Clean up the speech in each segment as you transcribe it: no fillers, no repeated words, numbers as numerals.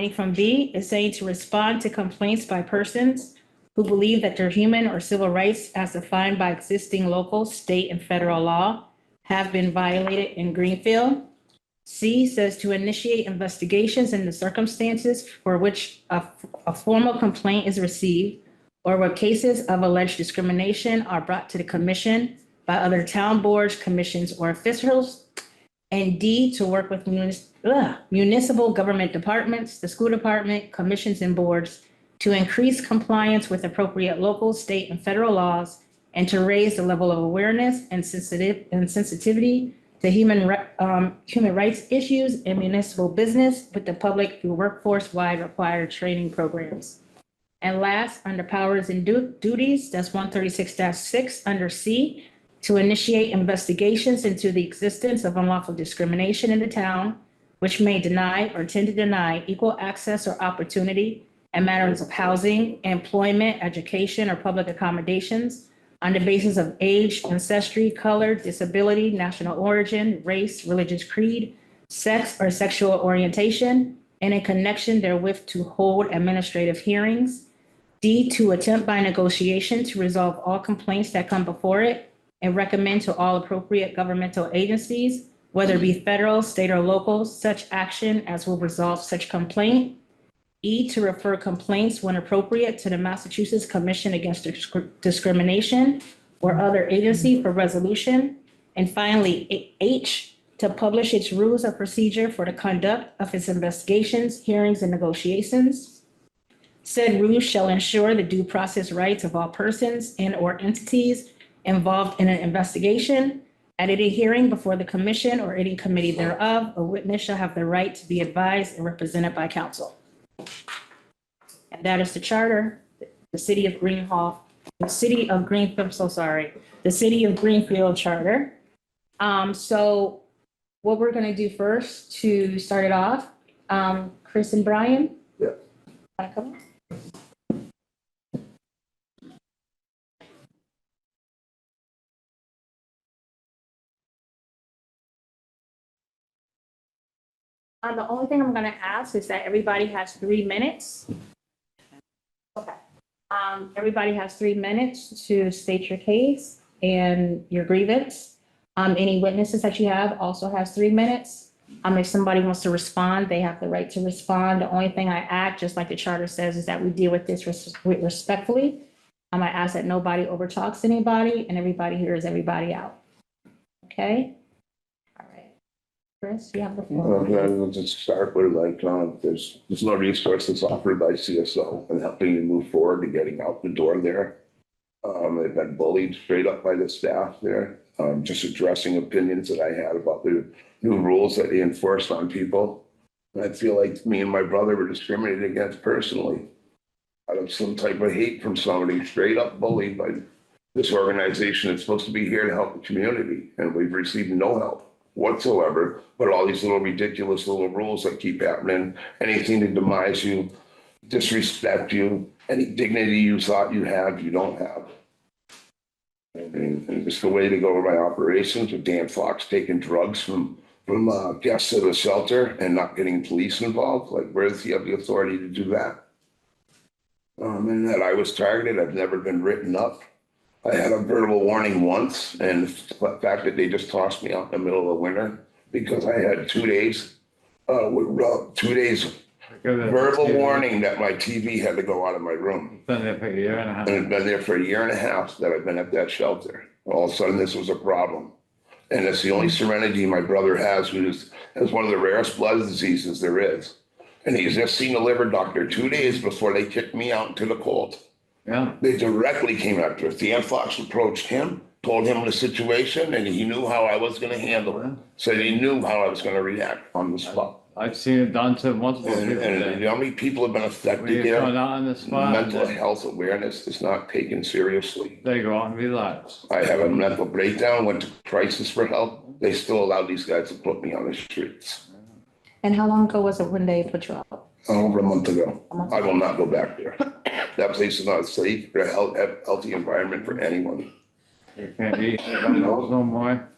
20 from B is saying to respond to complaints by persons who believe that their human or civil rights as defined by existing local, state, and federal law have been violated in Greenfield. C says to initiate investigations in the circumstances for which a formal complaint is received or where cases of alleged discrimination are brought to the commission by other town boards, commissions, or officials. And D, to work with municipal government departments, the school department, commissions, and boards to increase compliance with appropriate local, state, and federal laws and to raise the level of awareness and sensitivity to human rights issues in municipal business with the public through workforce-wide required training programs. And last, under powers and duties, that's 136-6 under C, to initiate investigations into the existence of unlawful discrimination in the town, which may deny or tend to deny equal access or opportunity in matters of housing, employment, education, or public accommodations on the basis of age, ancestry, color, disability, national origin, race, religious creed, sex, or sexual orientation, and in connection therewith to hold administrative hearings. D, to attempt by negotiation to resolve all complaints that come before it and recommend to all appropriate governmental agencies, whether it be federal, state, or local, such action as will resolve such complaint. E, to refer complaints when appropriate to the Massachusetts Commission Against Discrimination or other agency for resolution. And finally, H, to publish its rules of procedure for the conduct of its investigations, hearings, and negotiations. Said rules shall ensure the due process rights of all persons and/or entities involved in an investigation. At any hearing before the commission or any committee thereof, a witness shall have the right to be advised and represented by counsel. And that is the charter, the city of Greenfield, the city of Greenfield charter. So what we're going to do first to start it off, Chris and Brian. Yeah. Want to come on? The only thing I'm going to ask is that everybody has 3 minutes. Okay. Everybody has 3 minutes to state your case and your grievance. Any witnesses that you have also has 3 minutes. If somebody wants to respond, they have the right to respond. The only thing I ask, just like the charter says, is that we deal with this respectfully. I ask that nobody overtalks anybody and everybody hears everybody out. Okay? Chris, you have the floor. I'll just start with there's no resources offered by CSO in helping you move forward to getting out the door there. They've been bullied straight up by the staff there, just addressing opinions that I had about the new rules that they enforced on people. And I feel like me and my brother were discriminated against personally out of some type of hate from somebody, straight up bullied by this organization that's supposed to be here to help the community. And we've received no help whatsoever, but all these little ridiculous little rules that keep happening, anything to demise you, disrespect you, any dignity you thought you had, you don't have. And it's the way to go by operations with Dan Fox taking drugs from guests at a shelter and not getting police involved. Like, where does he have the authority to do that? And that I was targeted, I've never been written up. I had a verbal warning once, and the fact that they just tossed me out in the middle of winter because I had 2 days, 2 days verbal warning that my TV had to go out of my room. Been there for a year and a half. And it's been there for a year and a half that I've been at that shelter. All of a sudden, this was a problem. And it's the only serenity my brother has, who has one of the rarest blood diseases there is. And he's just seen a liver doctor 2 days before they kicked me out into the cold. Yeah. They directly came after us. Dan Fox approached him, told him the situation, and he knew how I was going to handle it. So he knew how I was going to react on the spot. I've seen it done to multiple people. And how many people have been affected there? On the spot, mental health awareness is not taken seriously. They go on relax. I have a mental breakdown, went to crisis for help. They still allow these guys to put me on the streets. And how long ago was it when they put you out? Over a month ago. I will not go back there. That place is not safe or a healthy environment for anyone. You can't eat no more.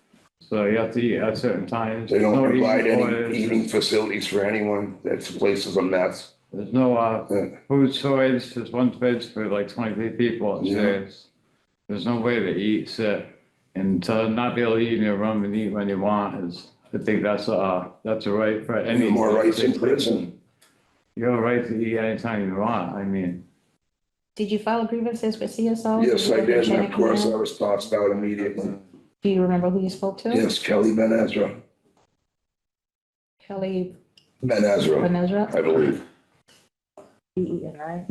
So you have to eat at certain times. They don't No provide eating any orders. eating facilities for anyone. That place is a mess. There's no, food storage, there's one fridge for like 23 people upstairs. There's no way to eat, sit, and to not be able to eat in your room and eat when you want is, I think that's a right for any. Any more rights in prison? You have a right to eat anytime you want, I mean. Did you file grievances with CSO? Yes, I did, and of course, I Do was tossed out immediately. you remember who you spoke to? Yes, Kelly Ben Ezra, Kelly Ben Ezra, Benezra? I believe. Right?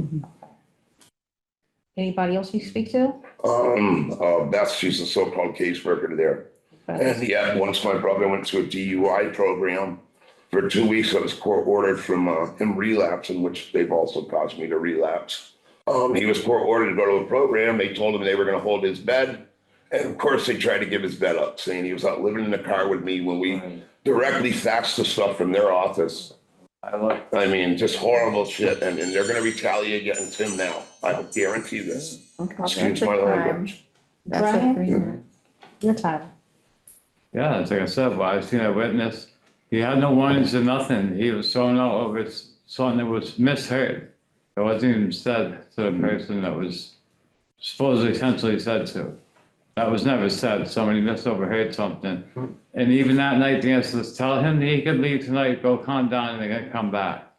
Anybody else you speak to? Beth, she's a so-called caseworker there. And yeah, once my brother went to a DUI program for 2 weeks, I was court ordered from him relapsing, which they've also caused me to relapse. He was court ordered to go to a program. They told him they were going to hold his bed. And of course, they tried to give his bed up, saying he was out living in the car with me when we directly faxed the stuff from their office. I mean, just horrible shit. And they're going to retaliate against him now. I guarantee this. Excuse my language. Brian, your time. Yeah, it's like I said, well, I've seen a witness. He had no warnings or nothing. He was thrown out over something that was misheard. It wasn't even said to the person that was supposedly essentially said to. That was never said. Somebody misoverheard something. And even that night, the answer was tell him he could leave tonight, go calm down, and they're gonna come back.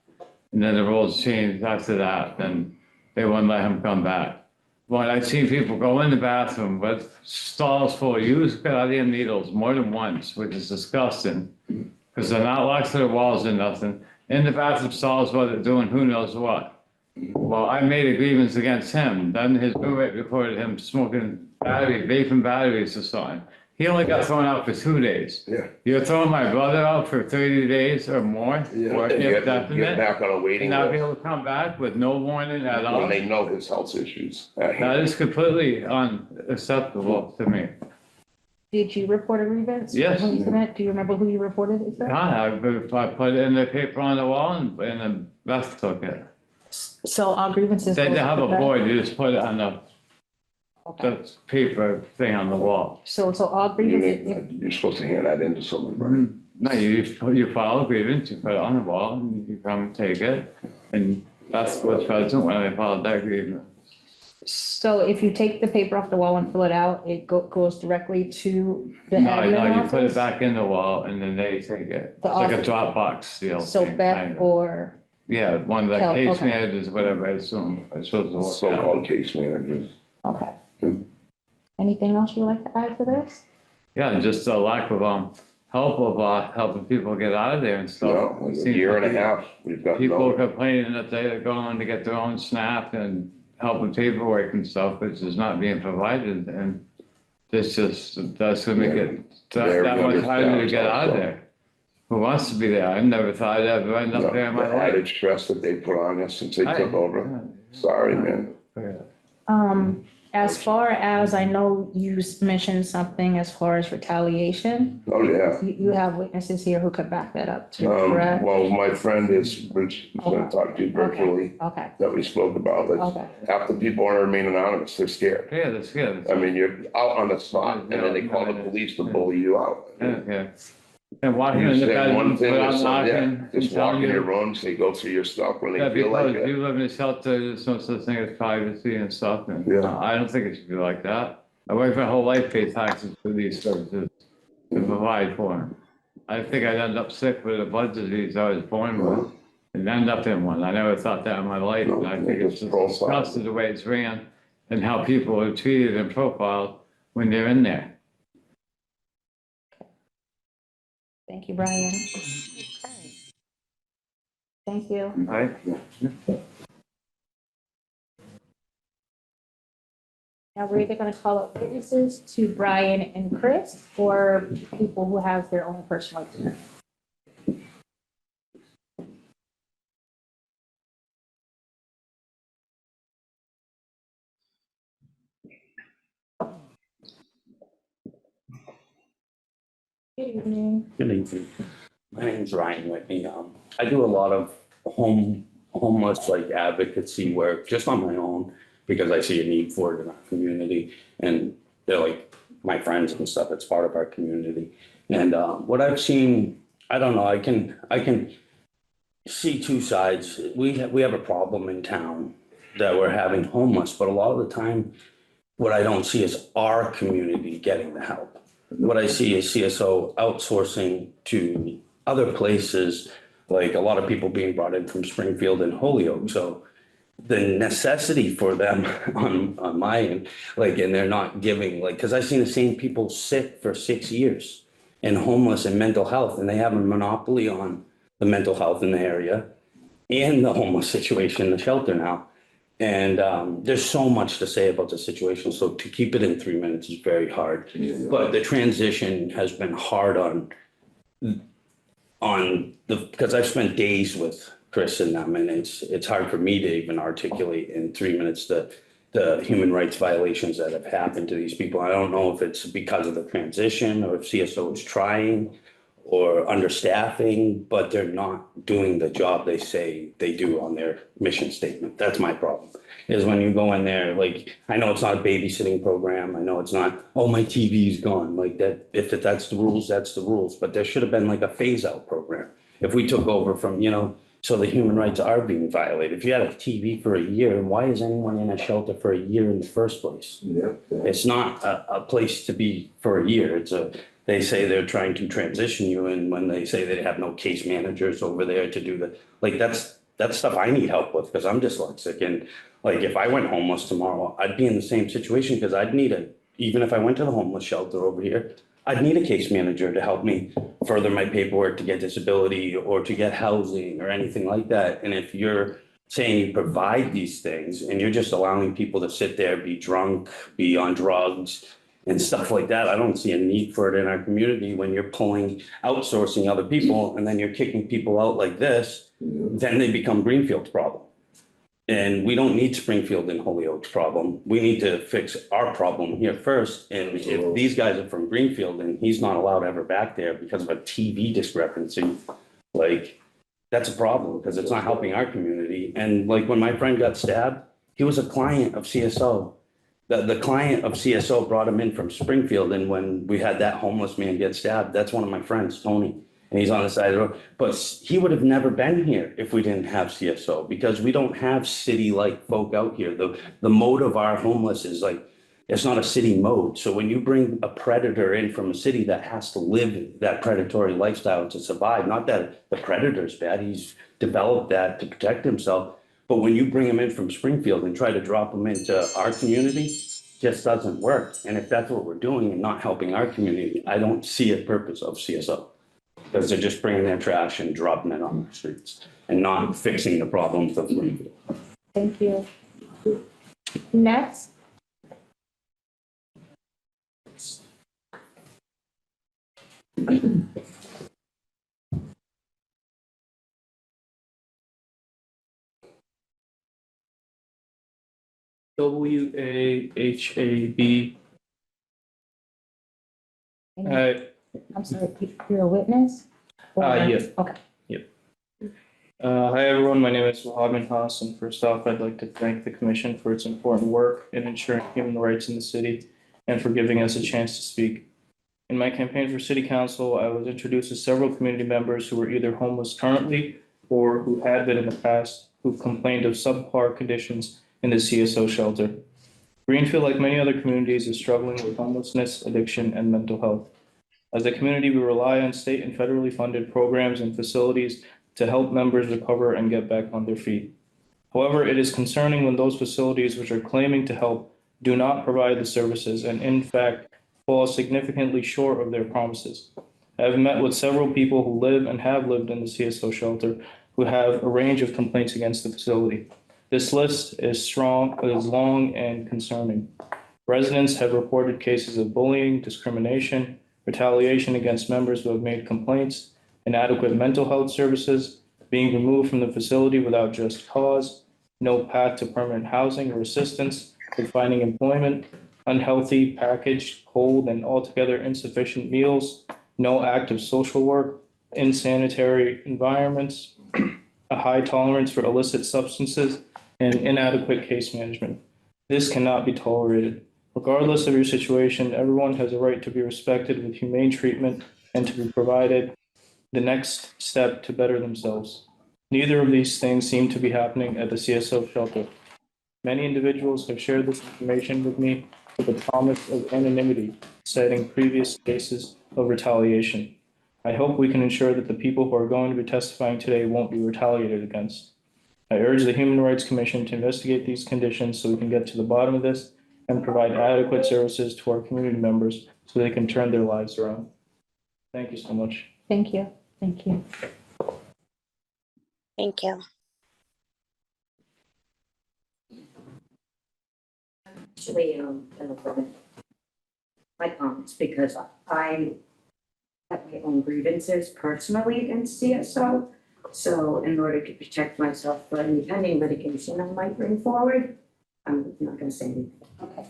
And then the rules changed after that, and they wouldn't let him come back. But I've seen people go in the bathroom with stalls full of used goddamn needles more than once, which is disgusting. Because they're not locked to the walls or nothing. In the bathroom stalls, what they're doing, who knows what. Well, I made a grievance against him. Then his roommate reported him smoking vaping batteries or something. He only got thrown out for 2 days. Yeah. You're throwing my brother out for 30 days or more, or And if get definite, back on a and waiting not be list able to come back with no warning at all. when they know his health issues. at hand. That is completely unacceptable to me. Did you report a grievance? Yes. When you submit? Do you remember who you reported it to? I put it in the paper on the wall and the Beth took it. So all grievances. They go have to a Beth? board, you just put it on Okay. the paper thing on the wall. So all grievances, You're supposed to hand that in to someone, right? No, you file a grievance, you put it on the wall, and you come and take it, and that's what's present when I filed that grievance. so if you take the paper off the wall and fill it out, it goes directly to the No, admin you put it office? back in the wall, and then they take it. It's The like a office. Dropbox deal. So thing, Beth kind of. or, Yeah, one of the Kel, case okay. managers, whatever, I assume, is supposed to work out. So-called case managers. okay. Hmm. Anything else you'd like to add to this? Yeah, just a lack of help of helping people get out of there and stuff. No, It a seems year and a like half, we've got People no, complaining that they're going to get their own SNAP and helping paperwork and stuff, which is not being provided, and that's gonna make it Very that much harder to understaffed get out of also. there. Who wants to be there? I never thought I'd ever end up there in my the life. added stress that they put on us since they took over. Sorry, man. As far as, I know you mentioned something as far as retaliation. Oh, yeah. You have witnesses here who could back that up too, correct? Well, my friend is going to talk to you virtually Okay, that we spoke about. Like, okay. half the people want to remain anonymous. They're scared. Yeah, that's good. I mean, you're out on the spot and then they call the police to bully you out. Yeah. And walking You in the say one bedroom thing or without something, yeah, knocking, and just walk telling in your you. room, say go through your stuff when Yeah, they feel like because it. you live in a shelter, there's no such thing as privacy and stuff, and Yeah. I don't think it should be like that. I worked my whole life, pay taxes for these services to provide for them. I think I'd end up sick with a blood disease I was born with, and end up in one. I never thought that in my life, No, and I think it's just profile. disgusting the way it's ran and how people are treated and profiled when they're in there. Thank you, Brian. Thank you. Right? Now, we're either gonna call up witnesses to Brian and Chris, or people who have their own personal experience. Good evening. Good evening. My name's Ryan Whitney. I do a lot of homeless like advocacy work just on my own because I see a need for it in our community. And they're like my friends and stuff. It's part of our community. And what I've seen, I don't know, I can see two sides. We have a problem in town that we're having homeless, but a lot of the time, what I don't see is our community getting the help. What I see is CSO outsourcing to other places, like a lot of people being brought in from Springfield and Holyoke. So the necessity for them on my end, like, and they're not giving, like, because I've seen the same people sick for 6 years and homeless and mental health, and they have a monopoly on the mental health in the area and the homeless situation in the shelter now. And there's so much to say about the situation. So to keep it in 3 minutes is very hard. But the transition has been hard because I've spent days with Chris and them, and it's hard for me to even articulate in 3 minutes the human rights violations that have happened to these people. I don't know if it's because of the transition or if CSO is trying or understaffing, but they're not doing the job they say they do on their mission statement. That's my problem, is when you go in there, like, I know it's not a babysitting program. I know it's not, oh, my TV's gone, like that. If that's the rules, that's the rules. But there should have been like a phase out program. If we took over from, so the human rights are being violated. If you had a TV for a year, why is anyone in a shelter for a year in the first place? Yeah. It's not a place to be for a year. They say they're trying to transition you, and when they say they have no case managers over there to do that's stuff I need help with because I'm dyslexic. And like, if I went homeless tomorrow, I'd be in the same situation because even if I went to the homeless shelter over here, I'd need a case manager to help me further my paperwork to get disability or to get housing or anything like that. And if you're saying you provide these things and you're just allowing people to sit there, be drunk, be on drugs and stuff like that, I don't see a need for it in our community when you're outsourcing other people and then you're kicking people out like this, then they become Greenfield's problem. And we don't need Springfield and Holyoke's problem. We need to fix our problem here first. And if these guys are from Greenfield and he's not allowed ever back there because of a TV discrepancy, like, that's a problem because it's not helping our community. And like when my friend got stabbed, he was a client of CSO. The client of CSO brought him in from Springfield. And when we had that homeless man get stabbed, that's one of my friends, Tony, and he's on the side of the road. But he would have never been here if we didn't have CSO because we don't have city-like folk out here. The mode of our homeless is like, it's not a city mode. So when you bring a predator in from a city that has to live that predatory lifestyle to survive, not that the predator's bad, he's developed that to protect himself. But when you bring him in from Springfield and try to drop him into our community, just doesn't work. And if that's what we're doing and not helping our community, I don't see a purpose of CSO because they're just bringing their trash and dropping it on the streets and not fixing the problems of Greenfield. Thank you. Next. WAHAB. I'm sorry, you're a witness? Yeah. Okay. Hi, everyone. My name is Wahab Minhas, and first off, I'd like to thank the commission for its important work in ensuring human rights in the city and for giving us a chance to speak. In my campaign for city council, I was introduced to several community members who were either homeless currently or who had been in the past, who complained of subpar conditions in the CSO shelter. Greenfield, like many other communities, is struggling with homelessness, addiction, and mental health. As a community, we rely on state and federally funded programs and facilities to help members recover and get back on their feet. However, it is concerning when those facilities which are claiming to help do not provide the services and, in fact, fall significantly short of their promises. I have met with several people who live and have lived in the CSO shelter who have a range of complaints against the facility. This list is long and concerning. Residents have reported cases of bullying, discrimination, retaliation against members who have made complaints, inadequate mental health services, being removed from the facility without just cause, no path to permanent housing or assistance with finding employment, unhealthy, packaged, cold, and altogether insufficient meals, no active social work, insanitary environments, a high tolerance for illicit substances, and inadequate case management. This cannot be tolerated. Regardless of your situation, everyone has a right to be respected with humane treatment and to be provided the next step to better themselves. Neither of these things seem to be happening at the CSO shelter. Many individuals have shared this information with me with the promise of anonymity, citing previous cases of retaliation. I hope we can ensure that the people who are going to be testifying today won't be retaliated against. I urge the Human Rights Commission to investigate these conditions so we can get to the bottom of this and provide adequate services to our community members so they can turn their lives around. Thank you so much. Thank you. Thank you. Thank you. Actually, gonna limit my comments because I have my own grievances personally against CSO. So in order to protect myself for any pending litigation I might bring forward, I'm not gonna say anything. Okay.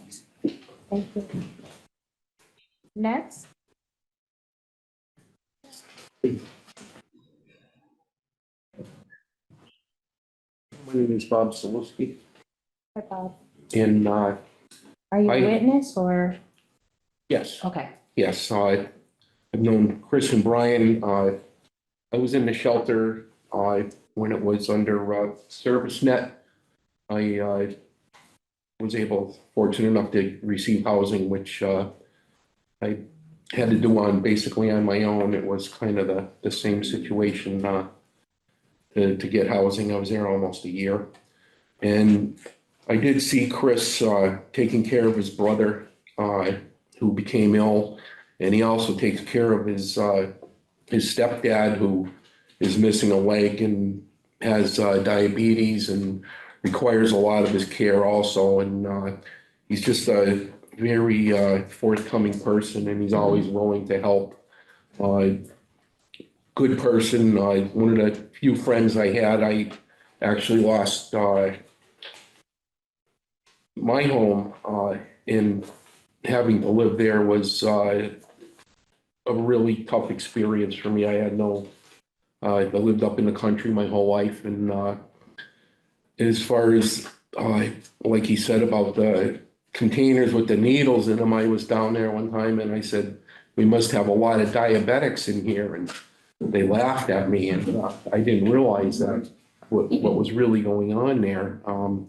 Thank you. Next. My name is Bob Zaluski, Hi, Bob. and Are you a I- witness or? yes, Okay. yes, I've known Chris and Brian. I was in the shelter when it was under ServiceNet. I was fortunate enough to receive housing, which I had to do basically on my own. It was kind of the same situation to get housing. I was there almost a year. And I did see Chris taking care of his brother who became ill. And he also takes care of his stepdad who is missing a leg and has diabetes and requires a lot of his care also. And he's just a very forthcoming person, and he's always willing to help. Good person. One of the few friends I had, I actually lost my home in having to live there was a really tough experience for me. I had I lived up in the country my whole life, and as far as like he said about the containers with the needles in them, I was down there one time and I said, we must have a lot of diabetics in here, and they laughed at me, and I didn't realize that what was really going on there.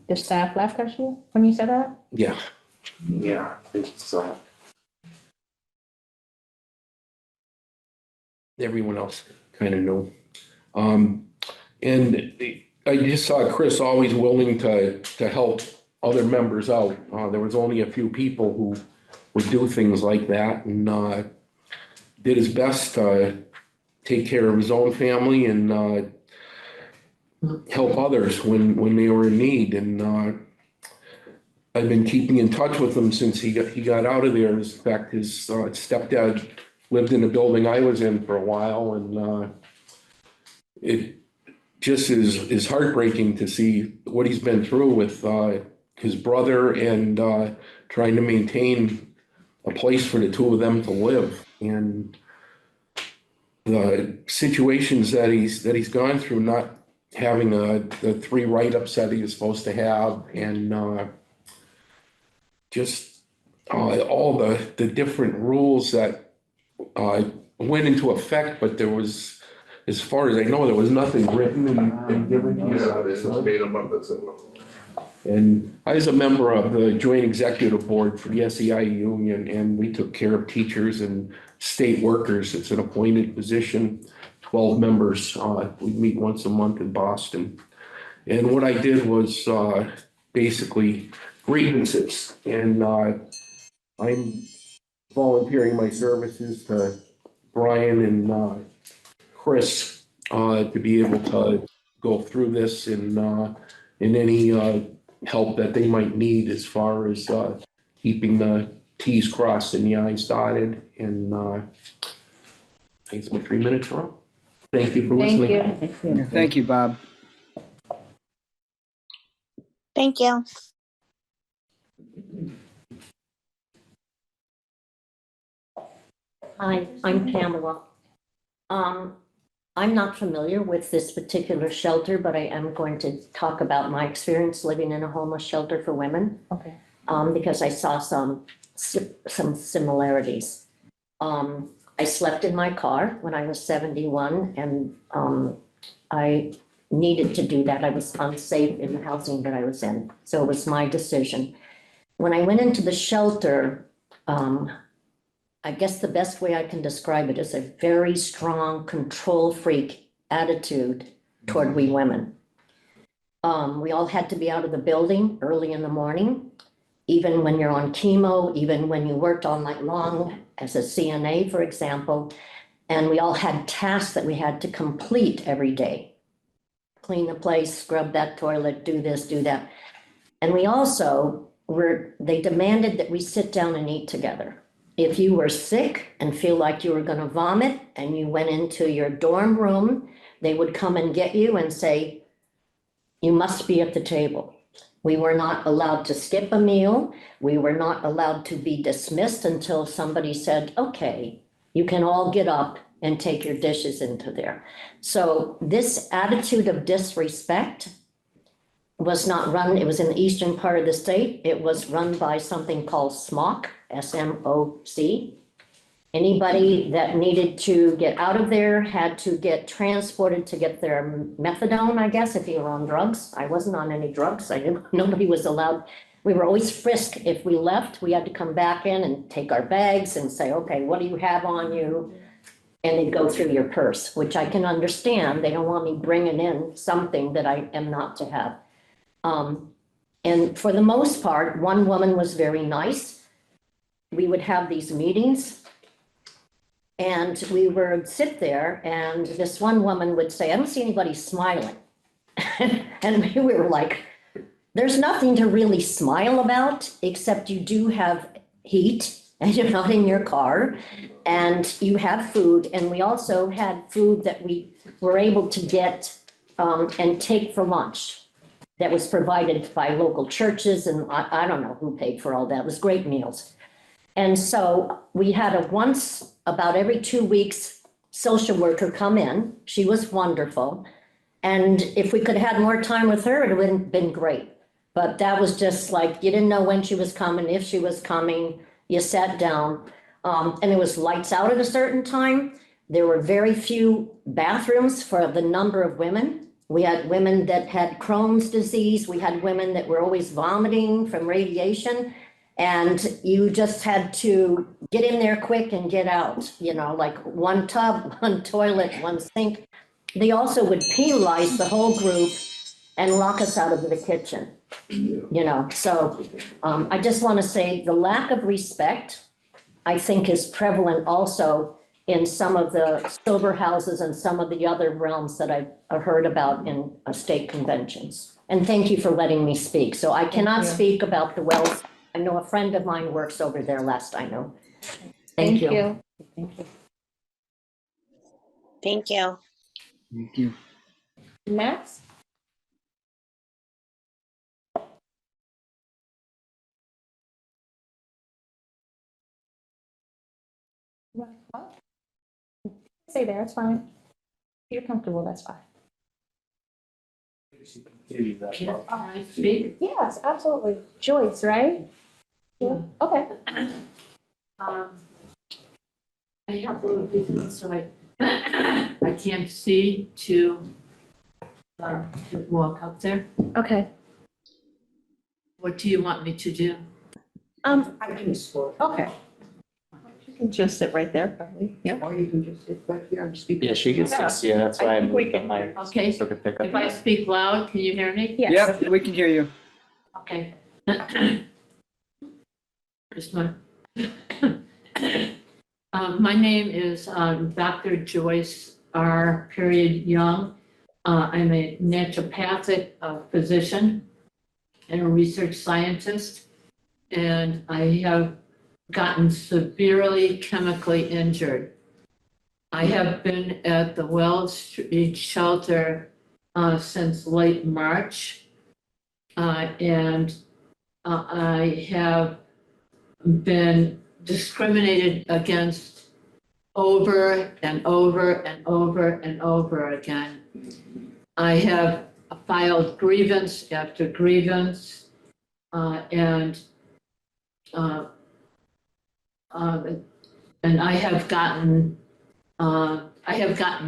The staff laughed at you when you said that? Yeah, it's everyone else kind of knew. And I just saw Chris always willing to help other members out. There was only a few people who would do things like that, and did his best to take care of his own family and help others when they were in need. And I've been keeping in touch with him since he got out of there. In fact, his stepdad lived in the building I was in for a while, and it just is heartbreaking to see what he's been through with his brother and trying to maintain a place for the two of them to live. And the situations that he's gone through, not having the 3 write-ups that he was supposed to have, and just all the different rules that went into effect, but there was, as far as I know, there was nothing written and given to us. Yeah, they just made them up as a. And I was a member of the joint executive board for the SEI union, and we took care of teachers and state workers. It's an appointed position, 12 members. We meet once a month in Boston. And what I did was basically grievances. And I'm volunteering my services to Brian and Chris to be able to go through this and any help that they might need as far as keeping the T's crossed and the I's dotted. And I think it's my 3 minutes wrong. Thank you for listening. Thank you. Thank you, Bob. Thank you. Hi, I'm Pamela. I'm not familiar with this particular shelter, but I am going to talk about my experience living in a homeless shelter for women, Okay. because I saw some similarities. I slept in my car when I was 71, and I needed to do that. I was unsafe in the housing that I was in, so it was my decision. When I went into the shelter, I guess the best way I can describe it is a very strong control freak attitude toward we women. We all had to be out of the building early in the morning, even when you're on chemo, even when you worked all night long as a CNA, for example. And we all had tasks that we had to complete every day. Clean the place, scrub that toilet, do this, do that. And we also they demanded that we sit down and eat together. If you were sick and feel like you were gonna vomit and you went into your dorm room, they would come and get you and say, you must be at the table. We were not allowed to skip a meal. We were not allowed to be dismissed until somebody said, okay, you can all get up and take your dishes into there. So this attitude of disrespect was not run, it was in the eastern part of the state. It was run by something called SMOC, SMOC. Anybody that needed to get out of there had to get transported to get their methadone, I guess, if you were on drugs. I wasn't on any drugs. Nobody was allowed. We were always frisked. If we left, we had to come back in and take our bags and say, okay, what do you have on you? And they'd go through your purse, which I can understand. They don't want me bringing in something that I am not to have. And for the most part, one woman was very nice. We would have these meetings and we would sit there and this one woman would say, I don't see anybody smiling. And we were like, there's nothing to really smile about, except you do have heat and you're not in your car and you have food. And we also had food that we were able to get and take for lunch that was provided by local churches. And I don't know who paid for all that. It was great meals. And so we had a once, about every 2 weeks, social worker come in. She was wonderful. And if we could have had more time with her, it would have been great. But that was just like, you didn't know when she was coming, if she was coming, you sat down. And it was lights out at a certain time. There were very few bathrooms for the number of women. We had women that had Crohn's disease. We had women that were always vomiting from radiation. And you just had to get in there quick and get out, you know, like one tub, one toilet, one sink. They also would penalize the whole group and lock us out of the kitchen, you know. So I just want to say the lack of respect, I think, is prevalent also in some of the sober houses and some of the other realms that I've heard about in state conventions. And thank you for letting me speak. So I cannot speak about the wells. I know a friend of mine works over there, last I know. Thank you. Thank you. Thank you. Thank you. Max? Stay there, it's fine. If you're comfortable, that's fine. Can I speak? Yes, absolutely. Joyce, right? Yeah. Okay. I have a little business, so I can't see to walk up there. Okay. What do you want me to do? I can score. Okay. You can just sit right there, probably. Yeah. Or you can just sit back here and speak. Yeah, she gets to see, that's why I moved the mic. Okay, So I could pick up. if I speak loud, can you hear me? Yes. Yep, we can hear you. Okay. Here's my. My name is Dr. Joyce R. Young. I'm a naturopathic physician and a research scientist, and I have gotten severely chemically injured. I have been at the Wells Street shelter since late March, and I have been discriminated against over and over and over and over again. I have filed grievance after grievance, and I have gotten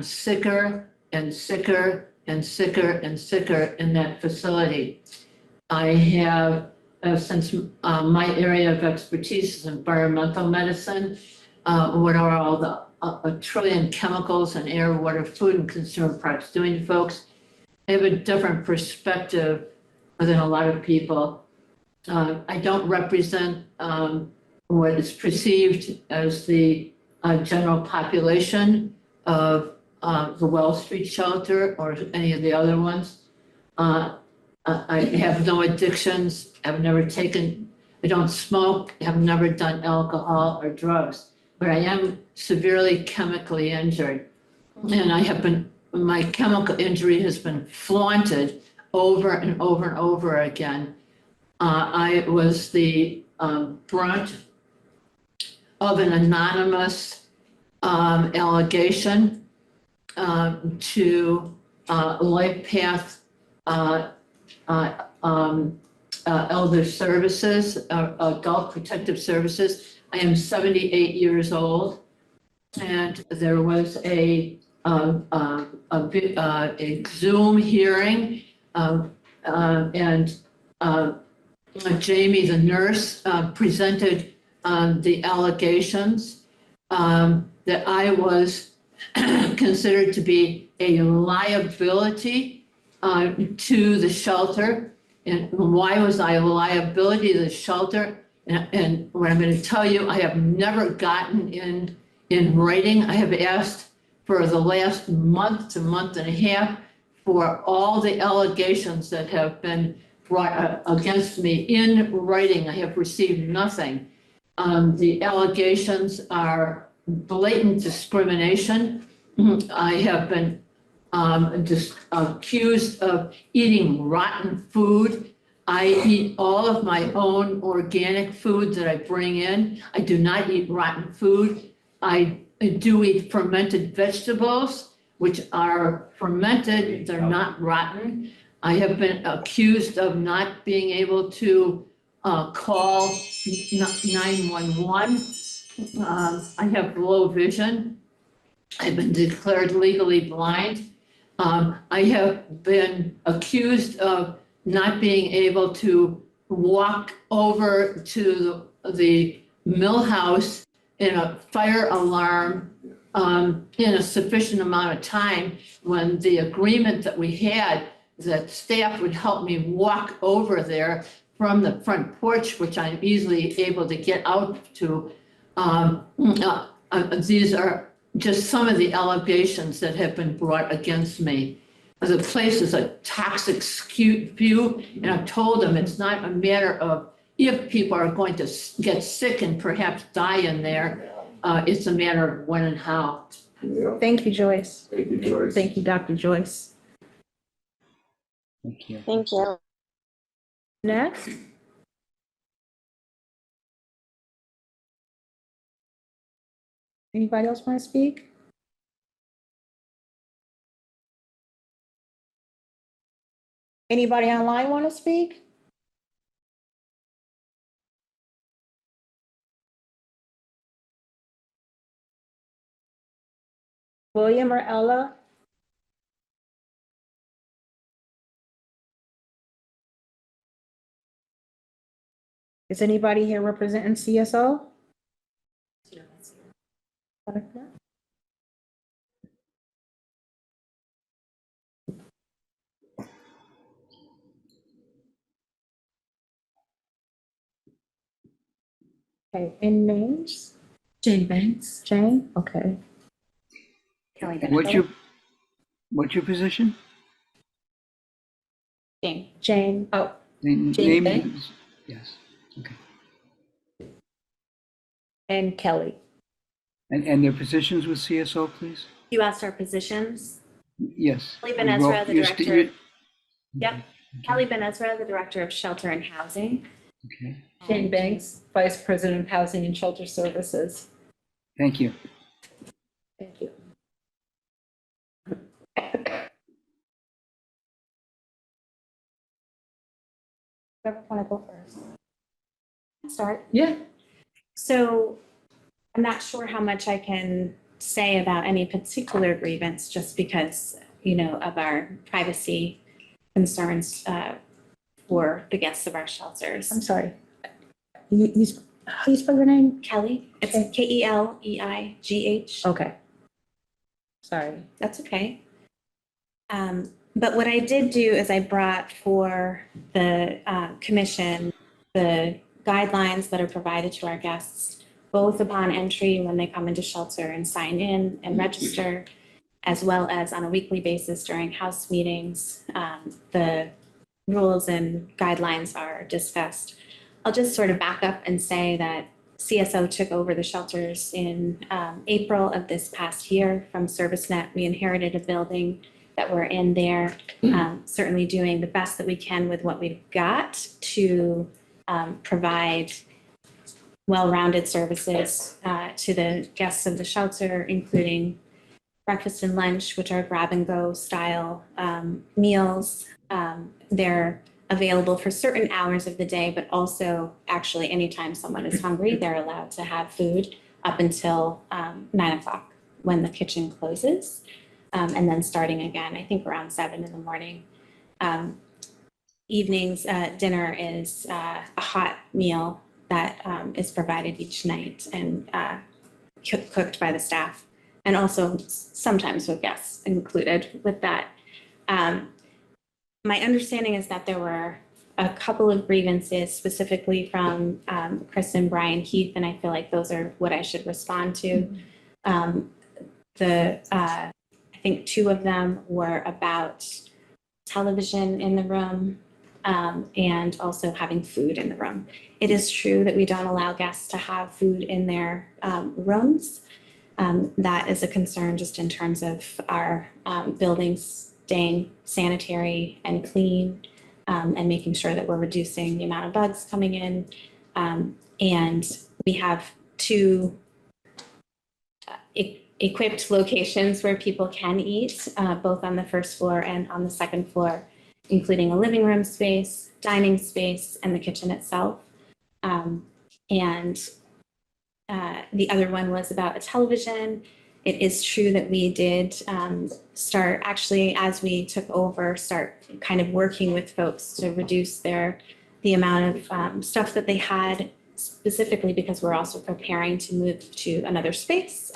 sicker and sicker and sicker and sicker in that facility. I have, since my area of expertise is environmental medicine, what are all the a trillion chemicals in air, water, food, and consumer products doing to folks? I have a different perspective than a lot of people. I don't represent what is perceived as the general population of the Wall Street shelter or any of the other ones. I have no addictions. I've never taken, I don't smoke, have never done alcohol or drugs, but I am severely chemically injured. And I have been, my chemical injury has been flaunted over and over and over again. I was the brunt of an anonymous allegation to Life Path Elder Services, Adult Protective Services. I am 78 years old, and there was a Zoom hearing, and Jamie, the nurse, presented the allegations that I was considered to be a liability to the shelter. And why was I a liability to the shelter? And what I'm going to tell you, I have never gotten in writing. I have asked for the last month to month and a half for all the allegations that have been brought against me in writing. I have received nothing. The allegations are blatant discrimination. I have been just accused of eating rotten food. I eat all of my own organic food that I bring in. I do not eat rotten food. I do eat fermented vegetables, which are fermented, they're not rotten. I have been accused of not being able to call 911. I have low vision. I've been declared legally blind. I have been accused of not being able to walk over to the mill house in a fire alarm in a sufficient amount of time, when the agreement that we had that staff would help me walk over there from the front porch, which I'm easily able to get out to. These are just some of the allegations that have been brought against me. The place is a toxic spew, and I've told them it's not a matter of if people are going to get sick and perhaps die in there. It's a matter of when and how. Yeah. Thank you, Joyce. Thank you, Joyce. Thank you, Dr. Joyce. Thank you. Thank you. Next. Anybody else want to speak? Anybody online want to speak? William or Ella? Is anybody here representing CSO? Okay, and names? Jane Banks. Jane, okay. What's your position? Jane, oh, Name- Jane name- Banks? Yes, okay. and Kelly. And their positions with CSO, please? You asked our positions. Yes. Kelly Ben Ezra, the You're director. Yep. Kelly Ben Ezra, the Director of Shelter and Housing. Okay, Jane Banks, Vice President of Housing and Shelter Services. thank you. Thank you. Whoever want to go first? Start. Yeah. So I'm not sure how much I can say about any particular grievance, just because of our privacy concerns for the guests of our shelters. I'm sorry. How do you spell your name? Kelly, it's Okay. KELEIGH. Okay. Sorry. That's okay. But what I did do is I brought for the commission the guidelines that are provided to our guests, both upon entry when they come into shelter and sign in and register, as well as on a weekly basis during house meetings. The rules and guidelines are discussed. I'll just sort of back up and say that CSO took over the shelters in April of this past year from ServiceNet. We inherited a building that we're in there, certainly doing the best that we can with what we've got to provide well-rounded services to the guests of the shelter, including breakfast and lunch, which are grab-and-go style meals. They're available for certain hours of the day, but also actually anytime someone is hungry, they're allowed to have food up until 9 o'clock when the kitchen closes. And then starting again, I think around 7 in the morning. Evenings, dinner is a hot meal that is provided each night and cooked by the staff, and also sometimes with guests included with that. My understanding is that there were a couple of grievances specifically from Chris and Brian Heath, and I feel like those are what I should respond to. I think 2 of them were about television in the room and also having food in the room. It is true that we don't allow guests to have food in their rooms. That is a concern just in terms of our buildings staying sanitary and clean, and making sure that we're reducing the amount of bugs coming in. And we have 2 equipped locations where people can eat, both on the first floor and on the second floor, including a living room space, dining space, and the kitchen itself. And the other one was about a television. It is true that we did start, actually, as we took over, start kind of working with folks to reduce the amount of stuff that they had, specifically because we're also preparing to move to another space.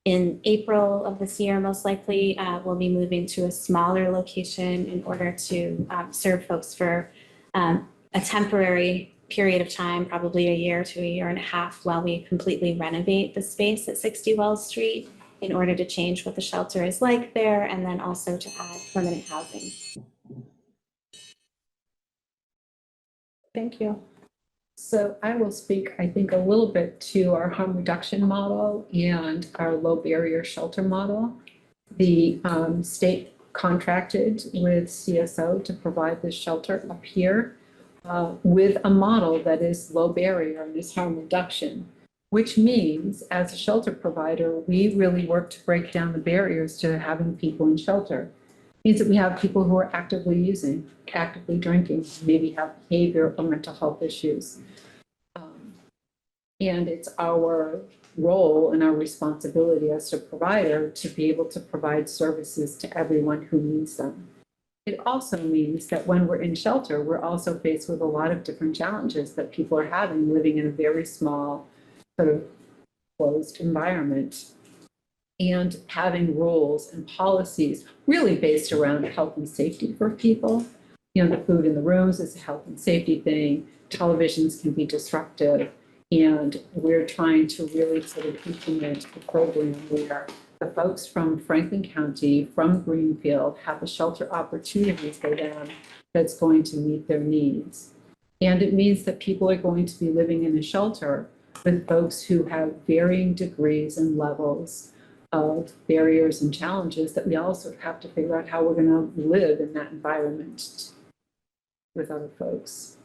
In April of this year, most likely, we'll be moving to a smaller location in order to serve folks for a temporary period of time, probably a year to a year and a half, while we completely renovate the space at 60 Wells Street in order to change what the shelter is like there, and then also to add permanent housing. Thank you. So I will speak, I think, a little bit to our harm reduction model and our low barrier shelter model. The state contracted with CSO to provide this shelter up here with a model that is low barrier and is harm reduction, which means as a shelter provider, we really work to break down the barriers to having people in shelter. It means that we have people who are actively using, actively drinking, maybe have behavior or mental health issues. And it's our role and our responsibility as a provider to be able to provide services to everyone who needs them. It also means that when we're in shelter, we're also faced with a lot of different challenges that people are having living in a very small, sort of closed environment, and having rules and policies really based around health and safety for people. You know, the food in the rooms is a health and safety thing. Televisions can be disruptive. And we're trying to really sort of implement a program where the folks from Franklin County, from Greenfield, have a shelter opportunity for them that's going to meet their needs. And it means that people are going to be living in a shelter with folks who have varying degrees and levels of barriers and challenges that we also have to figure out how we're going to live in that environment with other folks.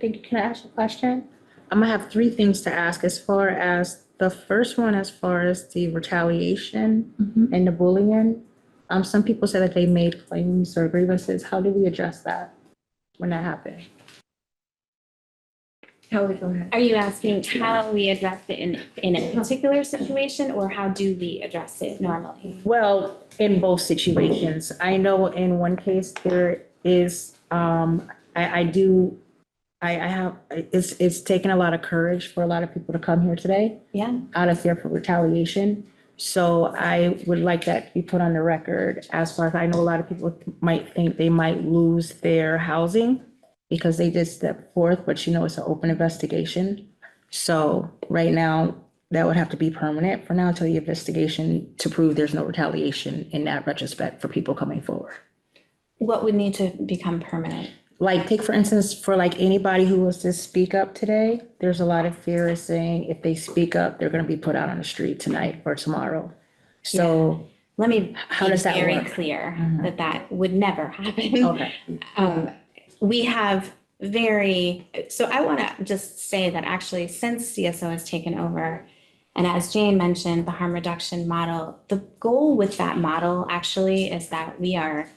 Thank you. Can I ask a question? I'm gonna have 3 things to ask. As far as the first one, as far as the retaliation and the bullying, some people said that they made claims or grievances. How do we address that when that happened? Kelly, go ahead. Are you asking how we address it in a particular situation, or how do we address it normally? Well, in both situations. I know in one case there is, I have, it's taken a lot of courage for a lot of people to come here today Yeah. out of fear for retaliation. So I would like that to be put on the record as far as I know, a lot of people might think they might lose their housing because they did step forth, but it's an open investigation. So right now, that would have to be permanent for now until the investigation to prove there's no retaliation in that retrospect for people coming forward. What would need to become permanent? Like, take for instance, for like anybody who was to speak up today, there's a lot of fear of saying if they speak up, they're gonna be put out on the street tonight or tomorrow. So Let me how be does that very work? clear Mhm. that that would never happen. Okay, We have so I want to just say that actually since CSO has taken over, and as Jane mentioned, the harm reduction model, the goal with that model actually is that we are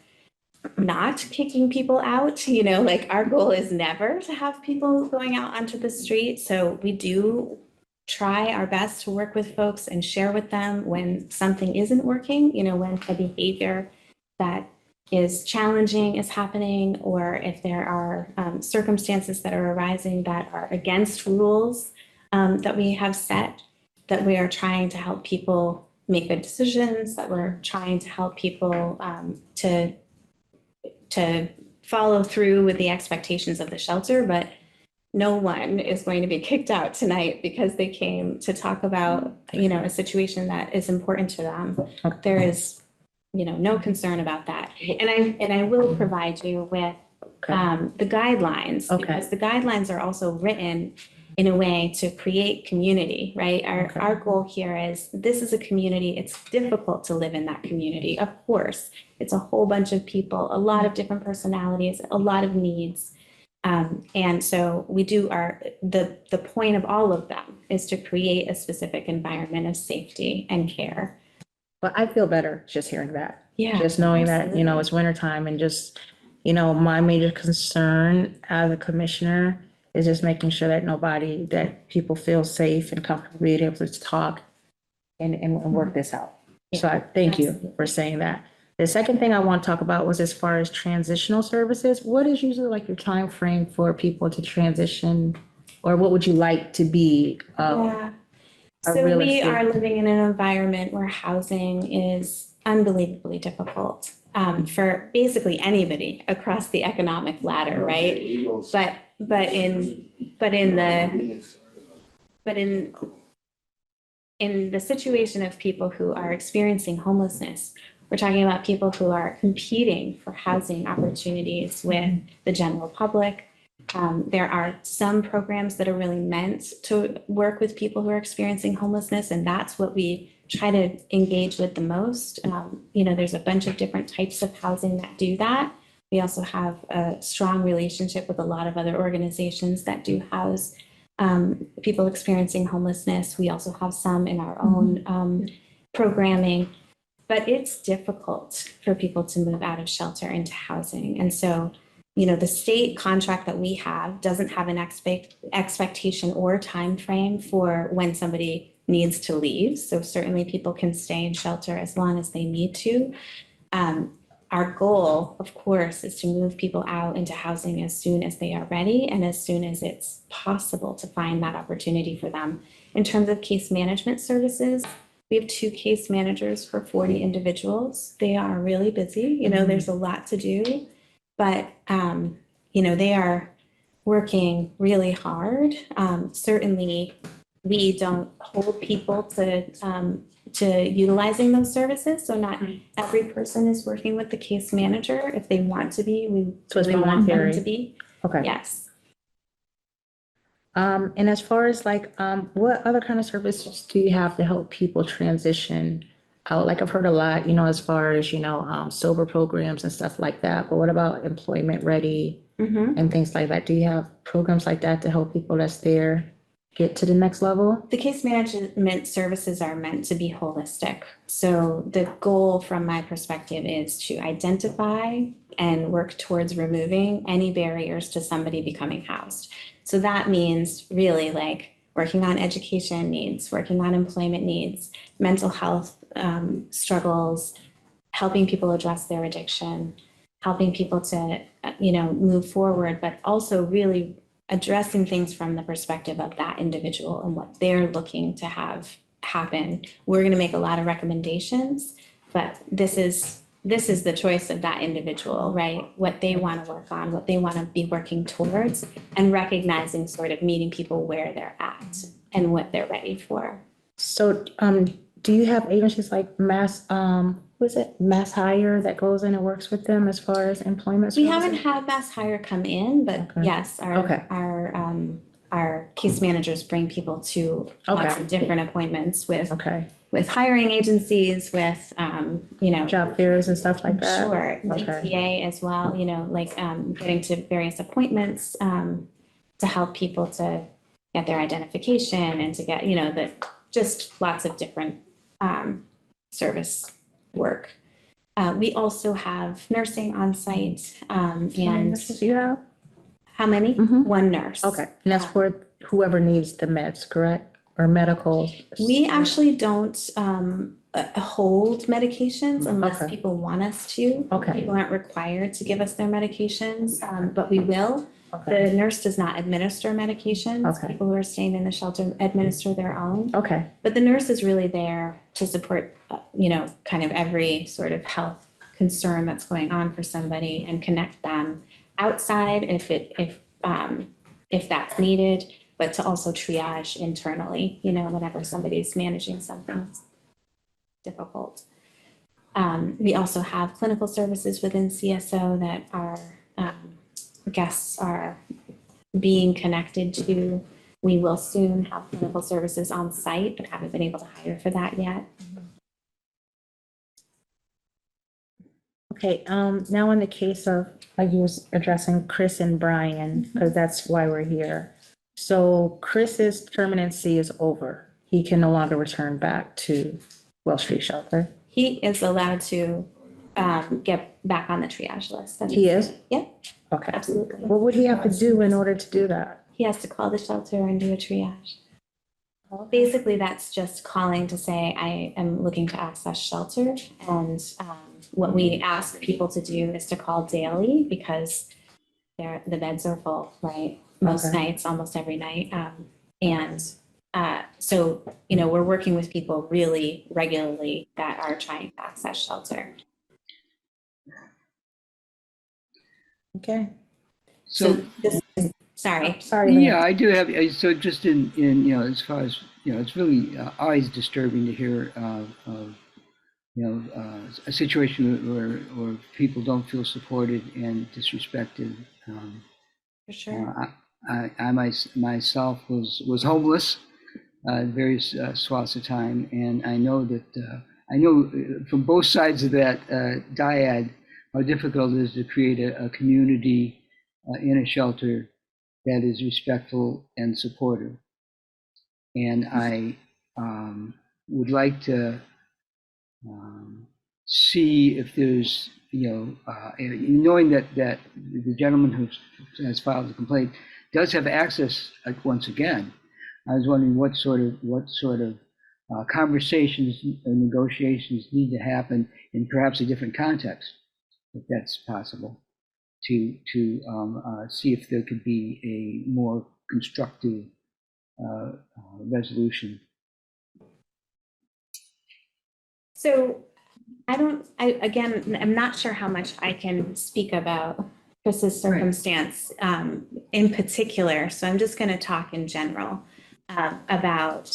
not kicking people out, like our goal is never to have people going out onto the street. So we do try our best to work with folks and share with them when something isn't working, when a behavior that is challenging is happening, or if there are circumstances that are arising that are against rules that we have set, that we are trying to help people make good decisions, that we're trying to help people to follow through with the expectations of the shelter, but no one is going to be kicked out tonight because they came to talk about, a situation that is important to them. There is, no concern about that. And I will provide you with the guidelines, Okay. because the guidelines are also written in a way to create community, right? Our goal here is, this is a community. It's difficult to live in that community. Of course, it's a whole bunch of people, a lot of different personalities, a lot of needs. And so we do the point of all of them is to create a specific environment of safety and care. but I feel better just hearing that. Yeah. Just knowing that, absolutely. it's winter time and just, my major concern as a commissioner is just making sure that people feel safe and comfortable being able to talk and work this out. So I thank you Absolutely. for saying that. The second thing I want to talk about was as far as transitional services. What is usually like your time frame for people to transition? Or what would you like to be? Yeah. a So we realistic- are living in an environment where housing is unbelievably difficult for basically anybody across the economic ladder, right? But in the situation of people who are experiencing homelessness, we're talking about people who are competing for housing opportunities with the general public. There are some programs that are really meant to work with people who are experiencing homelessness, and that's what we try to engage with the most. There's a bunch of different types of housing that do that. We also have a strong relationship with a lot of other organizations that do house people experiencing homelessness. We also have some in our own programming, but it's difficult for people to move out of shelter into housing. And so, the state contract that we have doesn't have an expectation or time frame for when somebody needs to leave. So certainly people can stay in shelter as long as they need to. Our goal, of course, is to move people out into housing as soon as they are ready and as soon as it's possible to find that opportunity for them. In terms of case management services, we have 2 case managers for 40 individuals. They are really busy. There's a lot to do, but, they are working really hard. Certainly, we don't hold people to utilizing those services. So not every person is working with the case manager. If they want to be, we So it's really want them voluntary. to be. Okay. Yes. And as far as what other kind of services do you have to help people transition out? Like I've heard a lot, as far as, sober programs and stuff like that, but what about employment ready and things like that? Do you have programs like that to help people that's there get to the next level? The case management services are meant to be holistic. So the goal from my perspective is to identify and work towards removing any barriers to somebody becoming housed. So that means really working on education needs, working on employment needs, mental health struggles, helping people address their addiction, helping people to, move forward, but also really addressing things from the perspective of that individual and what they're looking to have happen. We're going to make a lot of recommendations, but this is the choice of that individual, right? What they want to work on, what they want to be working towards, and recognizing sort of meeting people where they're at and what they're ready for. So, do you have agencies like Mass Hire that goes in and works with them as far as employment We services? haven't had Mass Hire come in, but Okay. yes, Okay. our case managers bring people to lots Okay. of different appointments Okay, with hiring agencies, with, job fairs and stuff like that? sure, Okay. DTA as well, getting to various appointments, to help people to get their identification and to get, just lots of different, service work. We also have nursing on site, and You have? how many? Mhm. One nurse. Okay, and that's for whoever needs the meds, correct? Or medical? We actually don't hold medications unless Okay. people want us to. Okay. People aren't required to give us their medications, but we will. Okay, The nurse does not administer medications. Okay. People who are staying in the shelter administer their own. okay, But the nurse is really there to support, kind of every sort of health concern that's going on for somebody and connect them outside if that's needed, but to also triage internally, whenever somebody's managing something difficult. We also have clinical services within CSO that our guests are being connected to. We will soon have clinical services on site, but haven't been able to hire for that yet. okay, now in the case of, like you was addressing Chris and Brian, because that's why we're here. So Chris's permanency is over. He can no longer return back to Wells Street Shelter. He is allowed to get back on the triage list. He is? Yep, Okay. absolutely. What would he have to do in order to do that? He has to call the shelter and do a triage. Basically, that's just calling to say, I am looking to access shelter. And what we ask people to do is to call daily because the beds are full, right? Most Okay. nights, almost every night. So, we're working with people really regularly that are trying to access shelter. Okay. So this, sorry. Sorry. Lynn. Yeah, I do have, so just in, as far as, it's really always disturbing to hear of, a situation where people don't feel supported and disrespected. For sure. I myself was homeless various swaths of time, and I know that from both sides of that dyad how difficult it is to create a community in a shelter that is respectful and supportive. And I would like to see if there's, knowing that the gentleman who has filed the complaint does have access once again. I was wondering what sort of conversations and negotiations need to happen in perhaps a different context, if that's possible, to see if there could be a more constructive resolution. So I'm not sure how much I can speak about Chris's circumstance in particular. So I'm just going to talk in general about,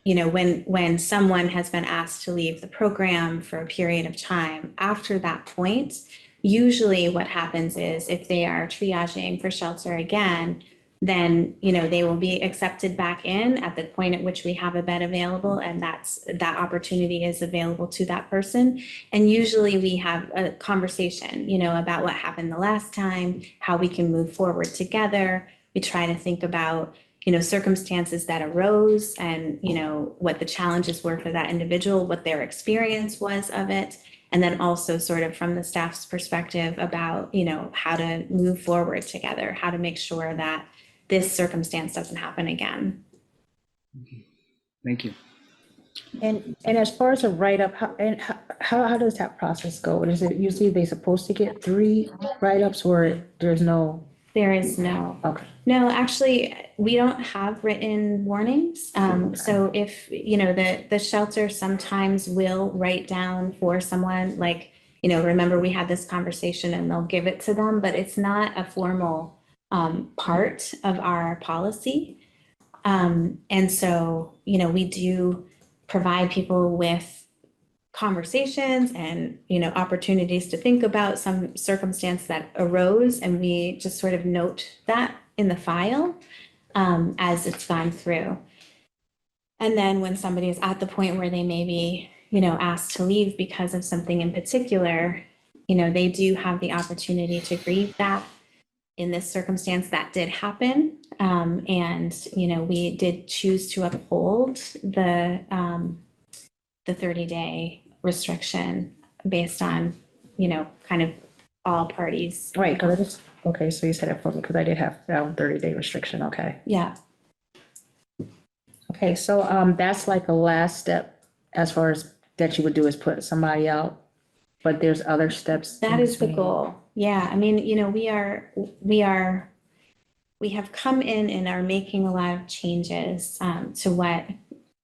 when someone has been asked to leave the program for a period of time. After that point, usually what happens is if they are triaging for shelter again, then, they will be accepted back in at the point at which we have a bed available, and that opportunity is available to that person. And usually we have a conversation, about what happened the last time, how we can move forward together. We try to think about, circumstances that arose and, what the challenges were for that individual, what their experience was of it. And then also sort of from the staff's perspective about, how to move forward together, how to make sure that this circumstance doesn't happen again. Thank you. And as far as a write-up, how does that process go? Is it usually they supposed to get 3 write-ups or there's no? There is no. Okay. No, actually, we don't have written warnings. So if, the shelter sometimes will write down for someone, like, remember we had this conversation and they'll give it to them, but it's not a formal part of our policy. And so, we do provide people with conversations and, opportunities to think about some circumstance that arose, and we just sort of note that in the file as it's gone through. And then when somebody is at the point where they may be, asked to leave because of something in particular, they do have the opportunity to grieve that. In this circumstance, that did happen. And, we did choose to uphold the 30-day restriction based on, kind of all parties. Right, okay, so you said it for me, because I did have that 30-day restriction, okay. Yeah. Okay, so that's like a last step as far as that you would do is put somebody out, but there's other steps. That is the goal. Yeah, I mean, we have come in and are making a lot of changes to what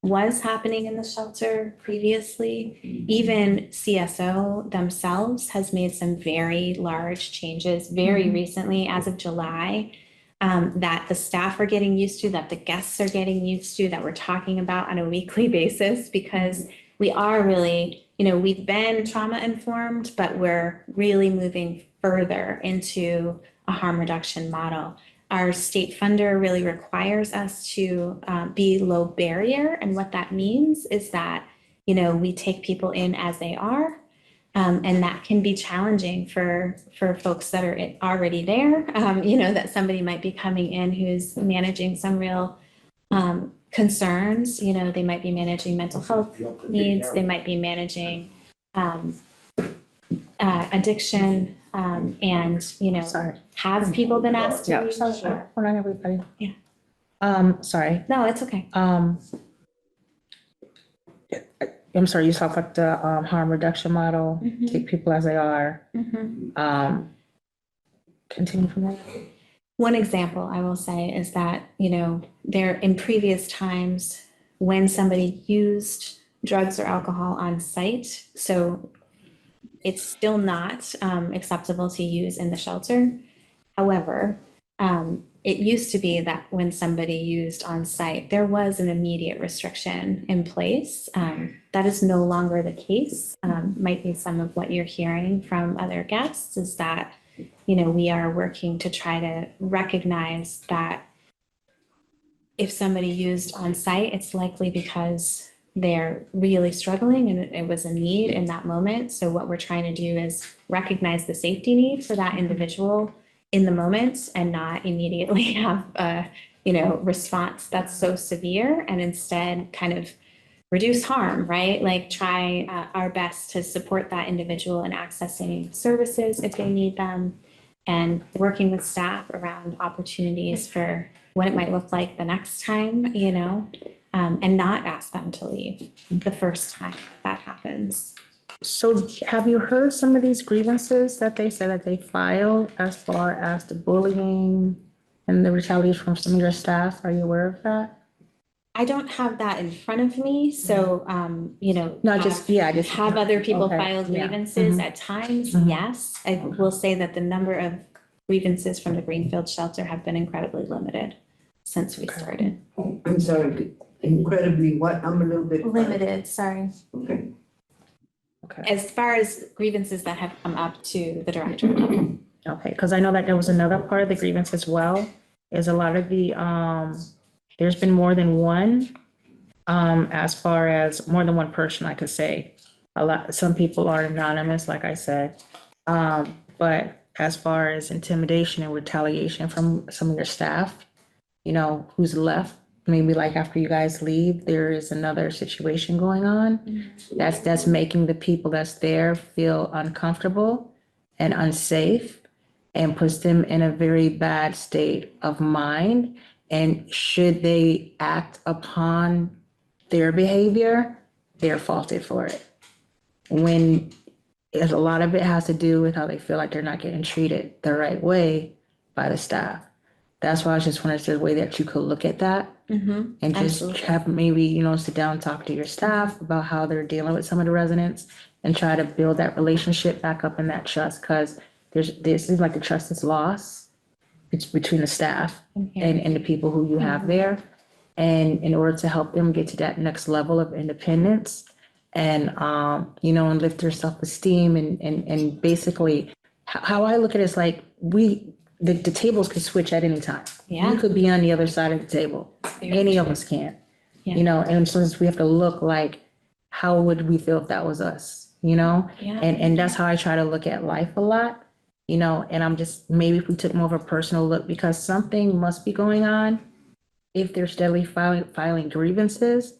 was happening in the shelter previously. Even CSO themselves has made some very large changes very recently, as of July, that the staff are getting used to, that the guests are getting used to, that we're talking about on a weekly basis, because we are really, we've been trauma informed, but we're really moving further into a harm reduction model. Our state funder really requires us to be low barrier. And what that means is that, we take people in as they are. And that can be challenging for folks that are already there. That somebody might be coming in who's managing some real concerns. They might be managing mental health needs. They might be managing addiction. And, Sorry. have people been asked to Yeah, leave? sorry, hold on, everybody. Yeah. Sorry. No, it's okay. I'm sorry, you talked about the harm reduction model, Mhm. take people as they are. Mhm. Continue from there. One example I will say is that, there in previous times, when somebody used drugs or alcohol on site, so it's still not acceptable to use in the shelter. However, it used to be that when somebody used on site, there was an immediate restriction in place. That is no longer the case. Might be some of what you're hearing from other guests is that, we are working to try to recognize that if somebody used on site, it's likely because they're really struggling and it was a need in that moment. So what we're trying to do is recognize the safety need for that individual in the moment and not immediately have a, response that's so severe, and instead kind of reduce harm, right? Like try our best to support that individual in accessing services if they need them, and working with staff around opportunities for what it might look like the next time, and not ask them to leave the first time that happens. So have you heard some of these grievances that they said that they filed as far as the bullying and the retaliation from some of your staff? Are you aware of that? I don't have that in front of me, so, No, just have other people Okay, file yeah. grievances at times, Mhm. yes. I will say that the number of grievances from the Greenfield shelter have been incredibly limited since we started. I'm sorry, incredibly what? I'm a little bit. Limited, sorry. Okay. Okay, As far as grievances that have come up to the director level. okay, because I know that there was another part of the grievance as well, is a lot of the, there's been more than one, as far as more than one person, I could say. Some people are anonymous, like I said. But as far as intimidation and retaliation from some of your staff, who's left, maybe like after you guys leave, there is another situation going on. That's making the people that's there feel uncomfortable and unsafe and puts them in a very bad state of mind. And should they act upon their behavior, they're faulted for it. When a lot of it has to do with how they feel like they're not getting treated the right way by the staff. That's why I just wanted to see the way that you could look at that Mm-hmm. and just Absolutely. have maybe, sit down and talk to your staff about how they're dealing with some of the residents and try to build that relationship back up and that trust, because this seems like the trust is lost. It's between the staff and the people who you have there. And in order to help them get to that next level of independence and, and lift their self-esteem and basically how I look at it is like the tables could switch at any time. Yeah. You could be on the other side of the table. Any of us can, Yeah. and so we have to look like, how would we feel if that was us, Yeah. And that's how I try to look at life a lot, and I'm just, maybe if we took more of a personal look, because something must be going on if they're steadily filing grievances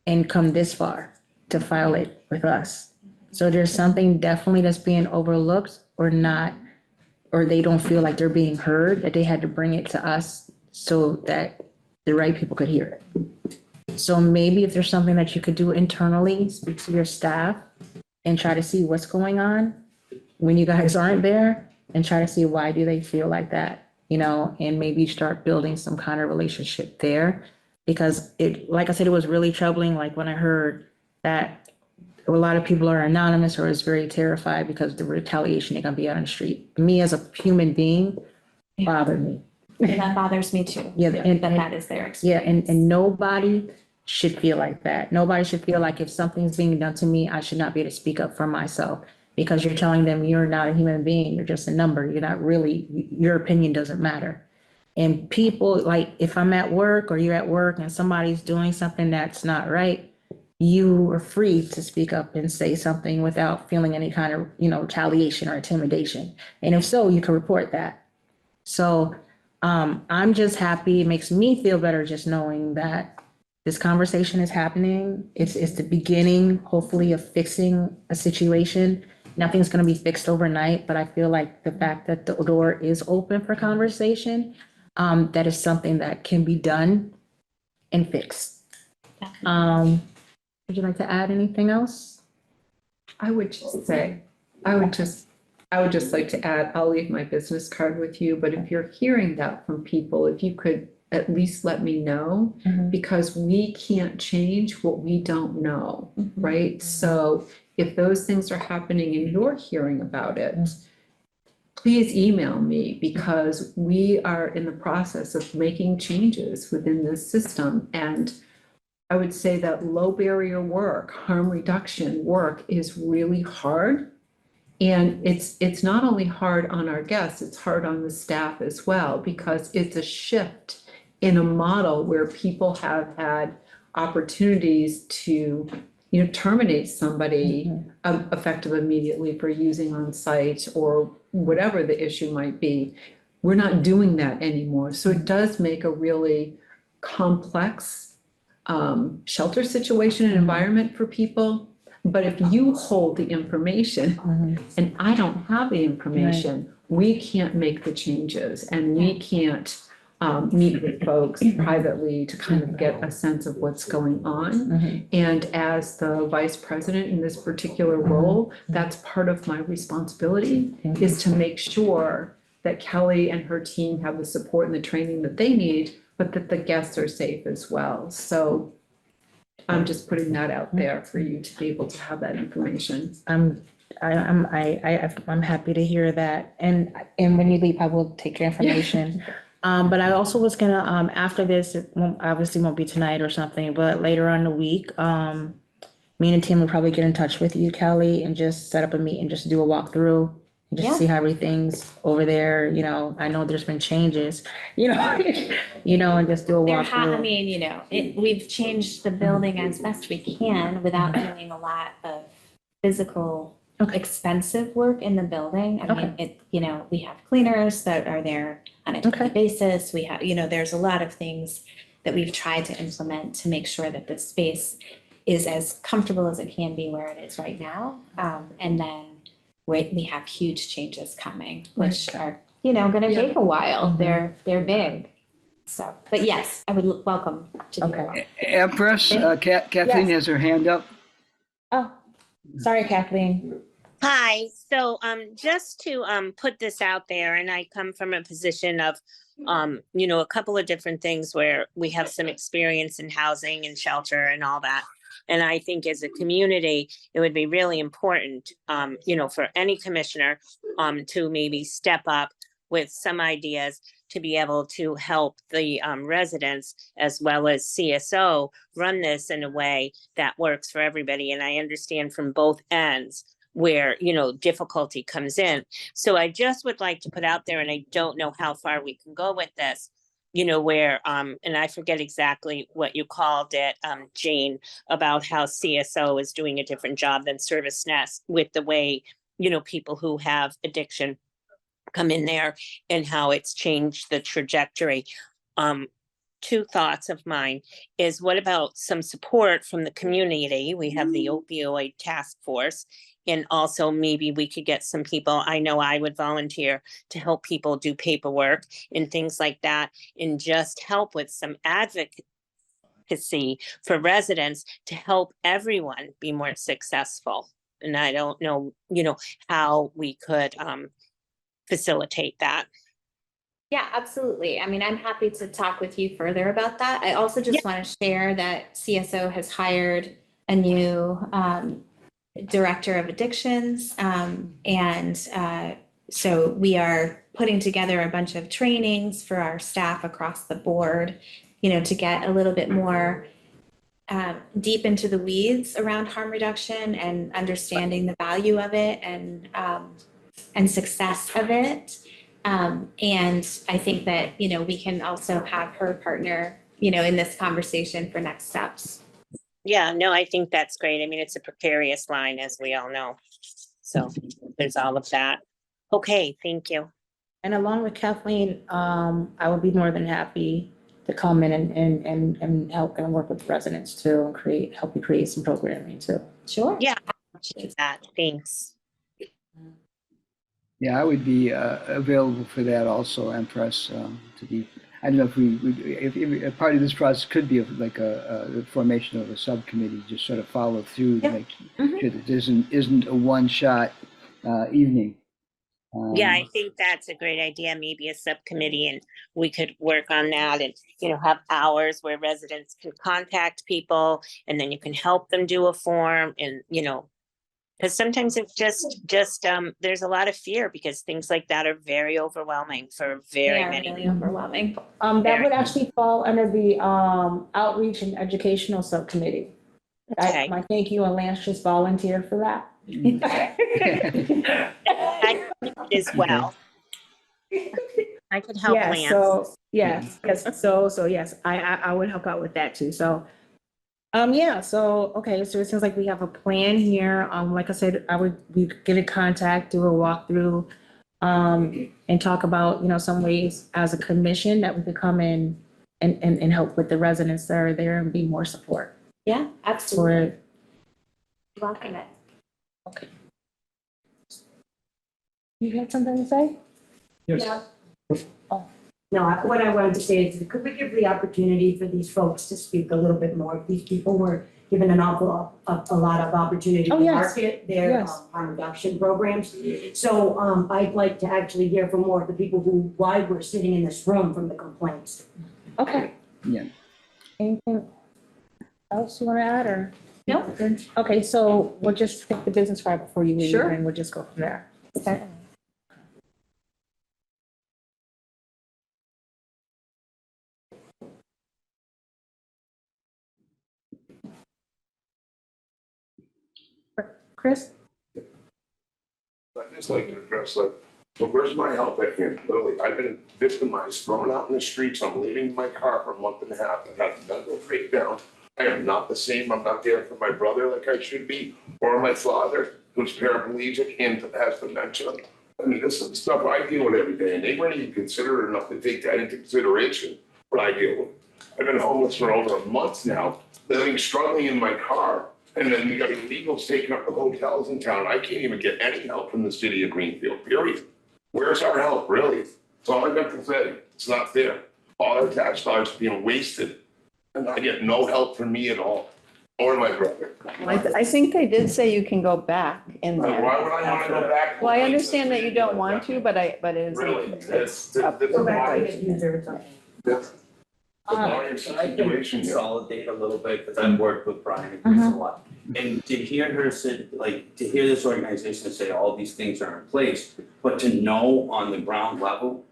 and come this far to file it with us. So there's something definitely that's being overlooked or not, or they don't feel like they're being heard, that they had to bring it to us so that the right people could hear it. So maybe if there's something that you could do internally, speak to your staff and try to see what's going on when you guys aren't there and try to see why do they feel like that, and maybe start building some kind of relationship there. Because like I said, it was really troubling, like when I heard that a lot of people are anonymous or is very terrified because the retaliation they're gonna be out on the street. Me as a human being, bothered me. That bothers me too. Yeah, That is their experience. Yeah, and nobody should feel like that. Nobody should feel like if something's being done to me, I should not be able to speak up for myself, because you're telling them you're not a human being, you're just a number. You're not really, your opinion doesn't matter. And people, like, if I'm at work or you're at work and somebody's doing something that's not right, you are free to speak up and say something without feeling any kind of, retaliation or intimidation. And if so, you can report that. So I'm just happy. It makes me feel better just knowing that this conversation is happening. It's the beginning, hopefully, of fixing a situation. Nothing's going to be fixed overnight, but I feel like the fact that the door is open for conversation, that is something that can be done and fixed. Would you like to add anything else? I would just say, I would just like to add, I'll leave my business card with you, but if you're hearing that from people, if you could at least let me know, because we can't change what we don't know, right? So if those things are happening and you're hearing about it, please email me, because we are in the process of making changes within this system. And I would say that low barrier work, harm reduction work is really hard. And it's not only hard on our guests, it's hard on the staff as well, because it's a shift in a model where people have had opportunities to, terminate somebody effective immediately for using on site or whatever the issue might be. We're not doing that anymore. So it does make a really complex shelter situation and environment for people. But if you hold the information and I don't have the information, we can't make the changes, and we can't meet with folks privately to kind of get a sense of what's going on. And as the vice president in this particular role, that's part of my responsibility, is to make sure that Kelly and her team have the support and the training that they need, but that the guests are safe as well. So I'm just putting that out there for you to be able to have that information. I'm happy to hear that. And when you leave, I will take your information. But I also was gonna, after this, it obviously won't be tonight or something, but later on in the week, me and Tim will probably get in touch with you, Kelly, and just set up a meeting, just do a walkthrough. Just see how everything's over there, I know there's been changes, and just do a walkthrough. We've changed the building as best we can without doing a lot of physical, expensive work in the building. I mean, we have cleaners that are there on a daily basis. We have, there's a lot of things that we've tried to implement to make sure that the space is as comfortable as it can be where it is right now. And then we have huge changes coming, which are, going to take a while. They're big. So, but yes, I would welcome to do that. Empress, Kathleen has her hand up. Oh, sorry, Kathleen. Hi, so just to put this out there, and I come from a position of a couple of different things where we have some experience in housing and shelter and all that. And I think as a community, it would be really important, for any commissioner to maybe step up with some ideas to be able to help the residents as well as CSO run this in a way that works for everybody. And I understand from both ends where, difficulty comes in. So I just would like to put out there, and I don't know how far we can go with this, where, and I forget exactly what you called it, Jane, about how CSO is doing a different job than Service Nest with the way, people who have addiction come in there and how it's changed the trajectory. Two thoughts of mine is, what about some support from the community? We have the opioid task force, and also maybe we could get some people, I know I would volunteer to help people do paperwork and things like that, and just help with some advocacy for residents to help everyone be more successful. And I don't know, how we could facilitate that. Yeah, absolutely. I mean, I'm happy to talk with you further about that. I also just want to share that CSO has hired a new director of addictions. So we are putting together a bunch of trainings for our staff across the board, to get a little bit more deep into the weeds around harm reduction and understanding the value of it and success of it. And I think that, we can also have her partner, in this conversation for next steps. Yeah, no, I think that's great. I mean, it's a precarious line, as we all know. So there's all of that. Okay, thank you. And along with Kathleen, I would be more than happy to come in and help and work with residents too, and help you create some programming too. Sure. Yeah, that. Thanks. Yeah, I would be available for that also, Empress, to be, I don't know if part of this process could be like the formation of a subcommittee, just sort of follow through, to make sure that there isn't a one-shot evening. Yeah, I think that's a great idea, maybe a subcommittee, and we could work on that and, have hours where residents can contact people, and then you can help them do a form, and, because sometimes it's just there's a lot of fear because things like that are very overwhelming for very many. Really overwhelming. That would actually fall under the outreach and educational subcommittee. Okay. I thank you and Lance just volunteered for that. I could as well. I could help Yeah, Lance. so yes, I would help out with that too. So okay, so it seems like we have a plan here. Like I said, we get in contact, do a walkthrough, and talk about, some ways as a commission that we could come in and help with the residents that are there and be more support. Yeah, absolutely. For, Welcome it. okay. You had something to say? Yeah. Oh. No, what I wanted to say is, could we give the opportunity for these folks to speak a little bit more? These people were given a lot of opportunity to market their harm reduction programs. So I'd like to actually hear from more of the people why we're sitting in this room from the complaints. Okay. Yeah. Anything else you want to add, or? No. Okay, so we'll just take the business card before you leave, Sure. and we'll just go from there. Okay. Chris? I'd just like to address, so where's my help at here? Literally, I've been victimized, thrown out in the streets. I'm living in my car for a month and a half. I've had a mental breakdown. I am not the same. I'm not there for my brother like I should be, or my father, who's paraplegic and has dementia. I mean, this is stuff I deal with every day, and they weren't even considerate enough to take that into consideration, what I deal with. I've been homeless for over a month now, struggling in my car. And then we got illegals taking up the hotels in town. I can't even get any help from the city of Greenfield, period. Where's our help, really? That's all I got to say. It's not fair. All our tax dollars are being wasted. And I get no help from me at all. or my brother. I think they did say you can go back in Why there. would I wanna go back? Well, I understand that you don't want to, but it is. Really, that's up the to volume. User or something. That's the volume I can situation here. consolidate a little bit, because I've worked with Brian and Chris a lot. And to hear her say, like, to hear this organization say all these things are in place, but to know on the ground level,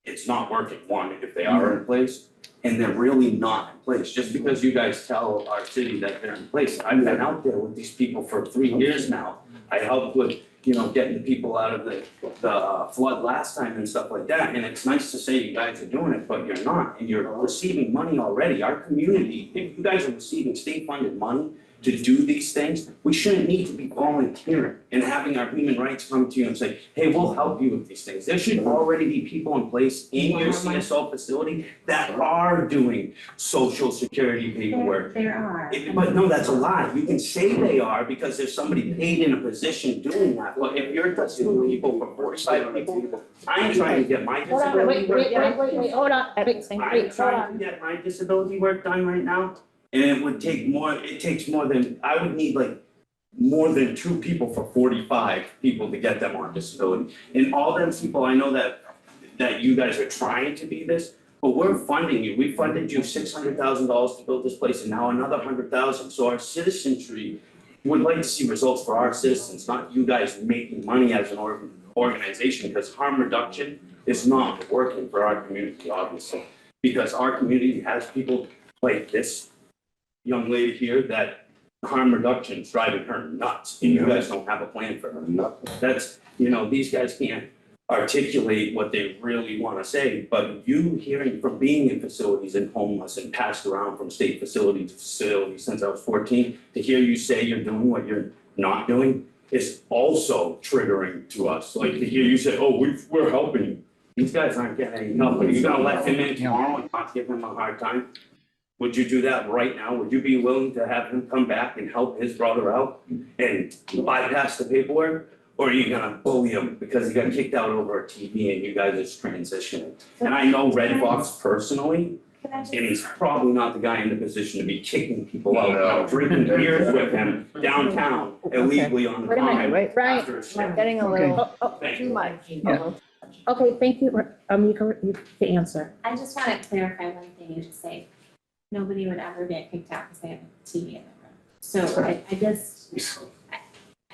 it's not working, one, if they are in place, and they're really not in place, just because you guys tell our city that they're in place. I've been out there with these people for 3 years now. I helped with, getting the people out of the flood last time and stuff like that, and it's nice to say you guys are doing it, but you're not, and you're receiving money already. Our community, if you guys are receiving state-funded money to do these things, we shouldn't need to be volunteering and having our human rights come to you and say, hey, we'll help you with these things. There should already be people in place in your CSO facility that are doing social security paperwork. There are. But no, that's a lie. You can say they are because there's somebody paid in a position doing that. But if you're testing people for 45 people, I'm trying to get my disability work done. hold on. I'm trying to get my disability work done right now. And it takes more than, I would need like more than 2 people for 45 people to get them on disability. And all them people, I know that you guys are trying to be this, but we're funding you. We funded you $600,000 to build this place and now another 100,000. So our citizenry would like to see results for our citizens, not you guys making money as an organization, because harm reduction is not working for our community, obviously. Because our community has people like this young lady here that harm reduction is driving her nuts, and you guys don't have a plan for her. That's, these guys can't articulate what they really want to say, but you hearing from being in facilities and homeless and passed around from state facility to facility since I was 14, to hear you say you're doing what you're not doing is also triggering to us. Like to hear you say, oh, we're helping you. These guys aren't getting any help. Are you gonna let him in tomorrow and not give him a hard time? Would you do that right now? Would you be willing to have him come back and help his brother out and bypass the paperwork? Or are you gonna bully him because he got kicked out over a TV and you guys are transitioning? And I know Red Fox personally, and he's probably not the guy in the position to be kicking people out, drinking beers with him downtown illegally on the Wait a minute, Right, wait, right. after a shift. Getting a little Thank too you. much. Yeah. Okay, thank you. You can answer. I just want to clarify one thing you just say. Nobody would ever get kicked out because they have a TV in their room. So I just.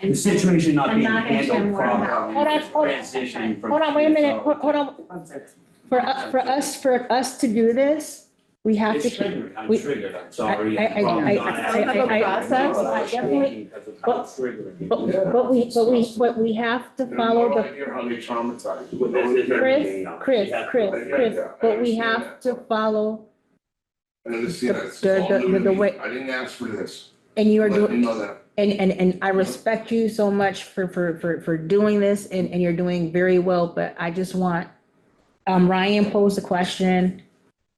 The situation not I'm being not gonna share handled more about from it. Hold on. transitioning from. Hold on, wait a minute, CSO. hold on. For us to do this, we have It's to. triggered, I'm we- triggered, I'm sorry. I- definitely- But we have to follow No the, idea how they traumatize you. Chris, but we have to follow, I understand that. It's the- all the- new to the me. way- I didn't ask for this. and you are Let me doing, know that. and I respect you so much for doing this, and you're doing very well, but I just want, Ryan posed a question,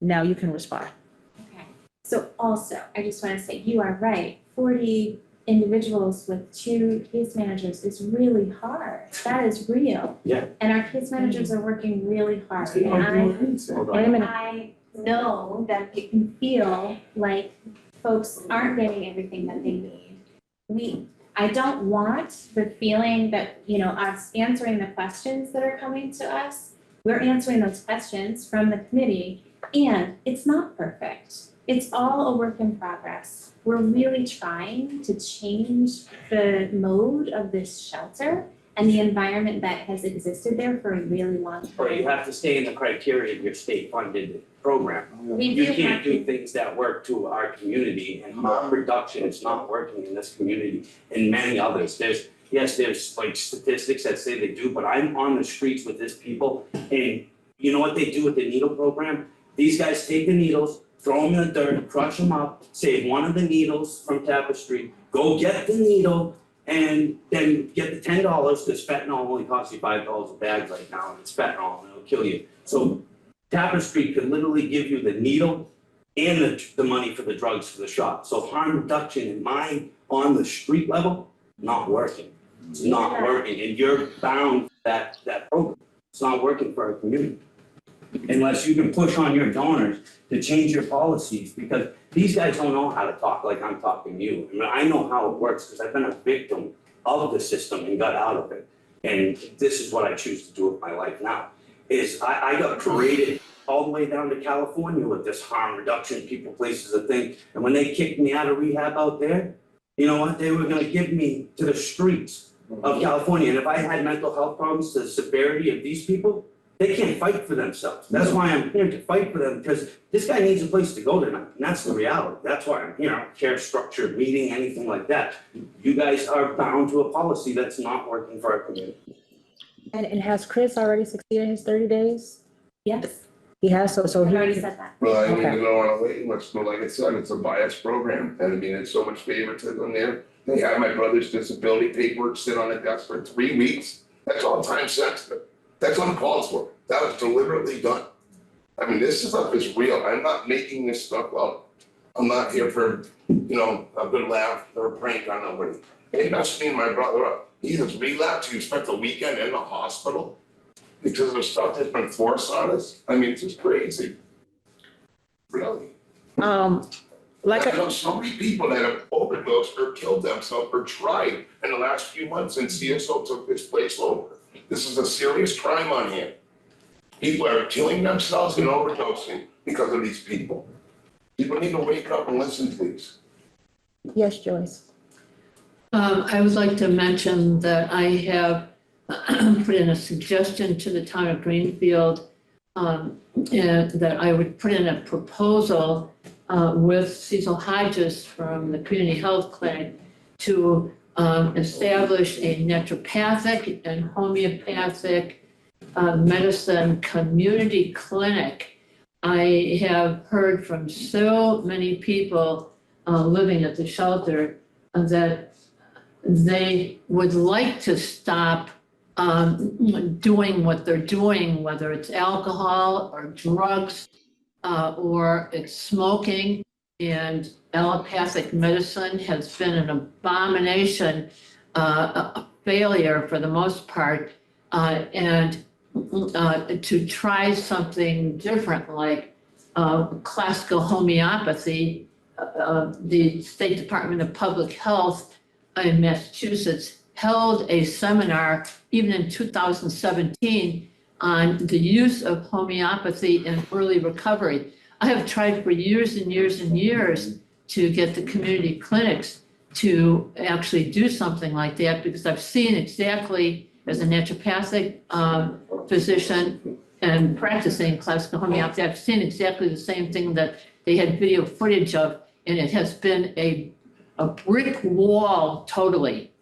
now you can respond. Okay. So also, I just want to say, you are right. 40 individuals with 2 case managers is really hard. That is real. Yeah. And our case managers are working really hard. Hold on. I know that it can feel like folks aren't getting everything that they need. I don't want the feeling that, us answering the questions that are coming to us, we're answering those questions from the committee, and it's not perfect. It's all a work in progress. We're really trying to change the mode of this shelter and the environment that has existed there for a really long time. But you have to stay in the criteria of your state-funded program. We You do can't have do to- things that work to our community, and harm reduction is not working in this community and many others. There's like statistics that say they do, but I'm on the streets with this people, and you know what they do with the needle program? These guys take the needles, throw them in the dirt, crush them up, save one of the needles from Tapestry, go get the needle, and then get the $10, because fentanyl only costs you $5 a bag right now, and it's fentanyl, and it'll kill you. So Tapestry could literally give you the needle and the money for the drugs for the shot. So harm reduction in my, on the street level, not working. It's not working, and you're bound that program. It's not working for our community. unless you can push on your donors to change your policies, because these guys don't know how to talk like I'm talking to you. I mean, I know how it works because I've been a victim of the system and got out of it. And this is what I choose to do with my life now, is I got paraded all the way down to California with this harm reduction, people, places, and things. And when they kicked me out of rehab out there, you know what, they were gonna give me to the streets of California. And if I had mental health problems to the severity of these people, they can't fight for themselves. That's why I'm here, to fight for them, because this guy needs a place to go tonight, and that's the reality. That's why I'm here. I don't care structured meeting, anything like that. You guys are bound to a policy that's not working for our community. And has Chris already succeeded his 30 days? Yes, He has, so I he already already said that. Well, I mean, Okay. you don't wanna wait much, but like I said, it's a biased program, and I mean, it's so much favoritism there. They had my brother's disability paperwork sit on a desk for 3 weeks, that's all time sensitive, that's uncalled for, that was deliberately done. I mean, this stuff is real, I'm not making this stuff up. I'm not here for, you know, a good laugh or a prank on nobody. They messed me and my brother up, he was relapsed, he spent the weekend in the hospital because of the stuff that's been forced on us. I mean, it's just crazy. Really. Like, I know so many people that have overdosed or killed themselves or tried in the last few months since CSO took this place over. This is a serious crime on here. People are killing themselves and overdosing because of these people. People need to wake up and listen to these. yes, Joyce. I would like to mention that I have put in a suggestion to the town of Greenfield, and that I would put in a proposal with Cecil Hodges from the Community Health Clinic to establish a naturopathic and homeopathic medicine community clinic. I have heard from so many people living at the shelter that they would like to stop doing what they're doing, whether it's alcohol or drugs, or it's smoking. And allopathic medicine has been an abomination, a failure for the most part. And to try something different like classical homeopathy, the State Department of Public Health in Massachusetts held a seminar even in 2017 on the use of homeopathy in early recovery. I have tried for years and years and years to get the community clinics to actually do something like that, because I've seen exactly, as a naturopathic physician and practicing classical homeopathy, I've seen exactly the same thing that they had video footage of, and it has been a brick wall totally.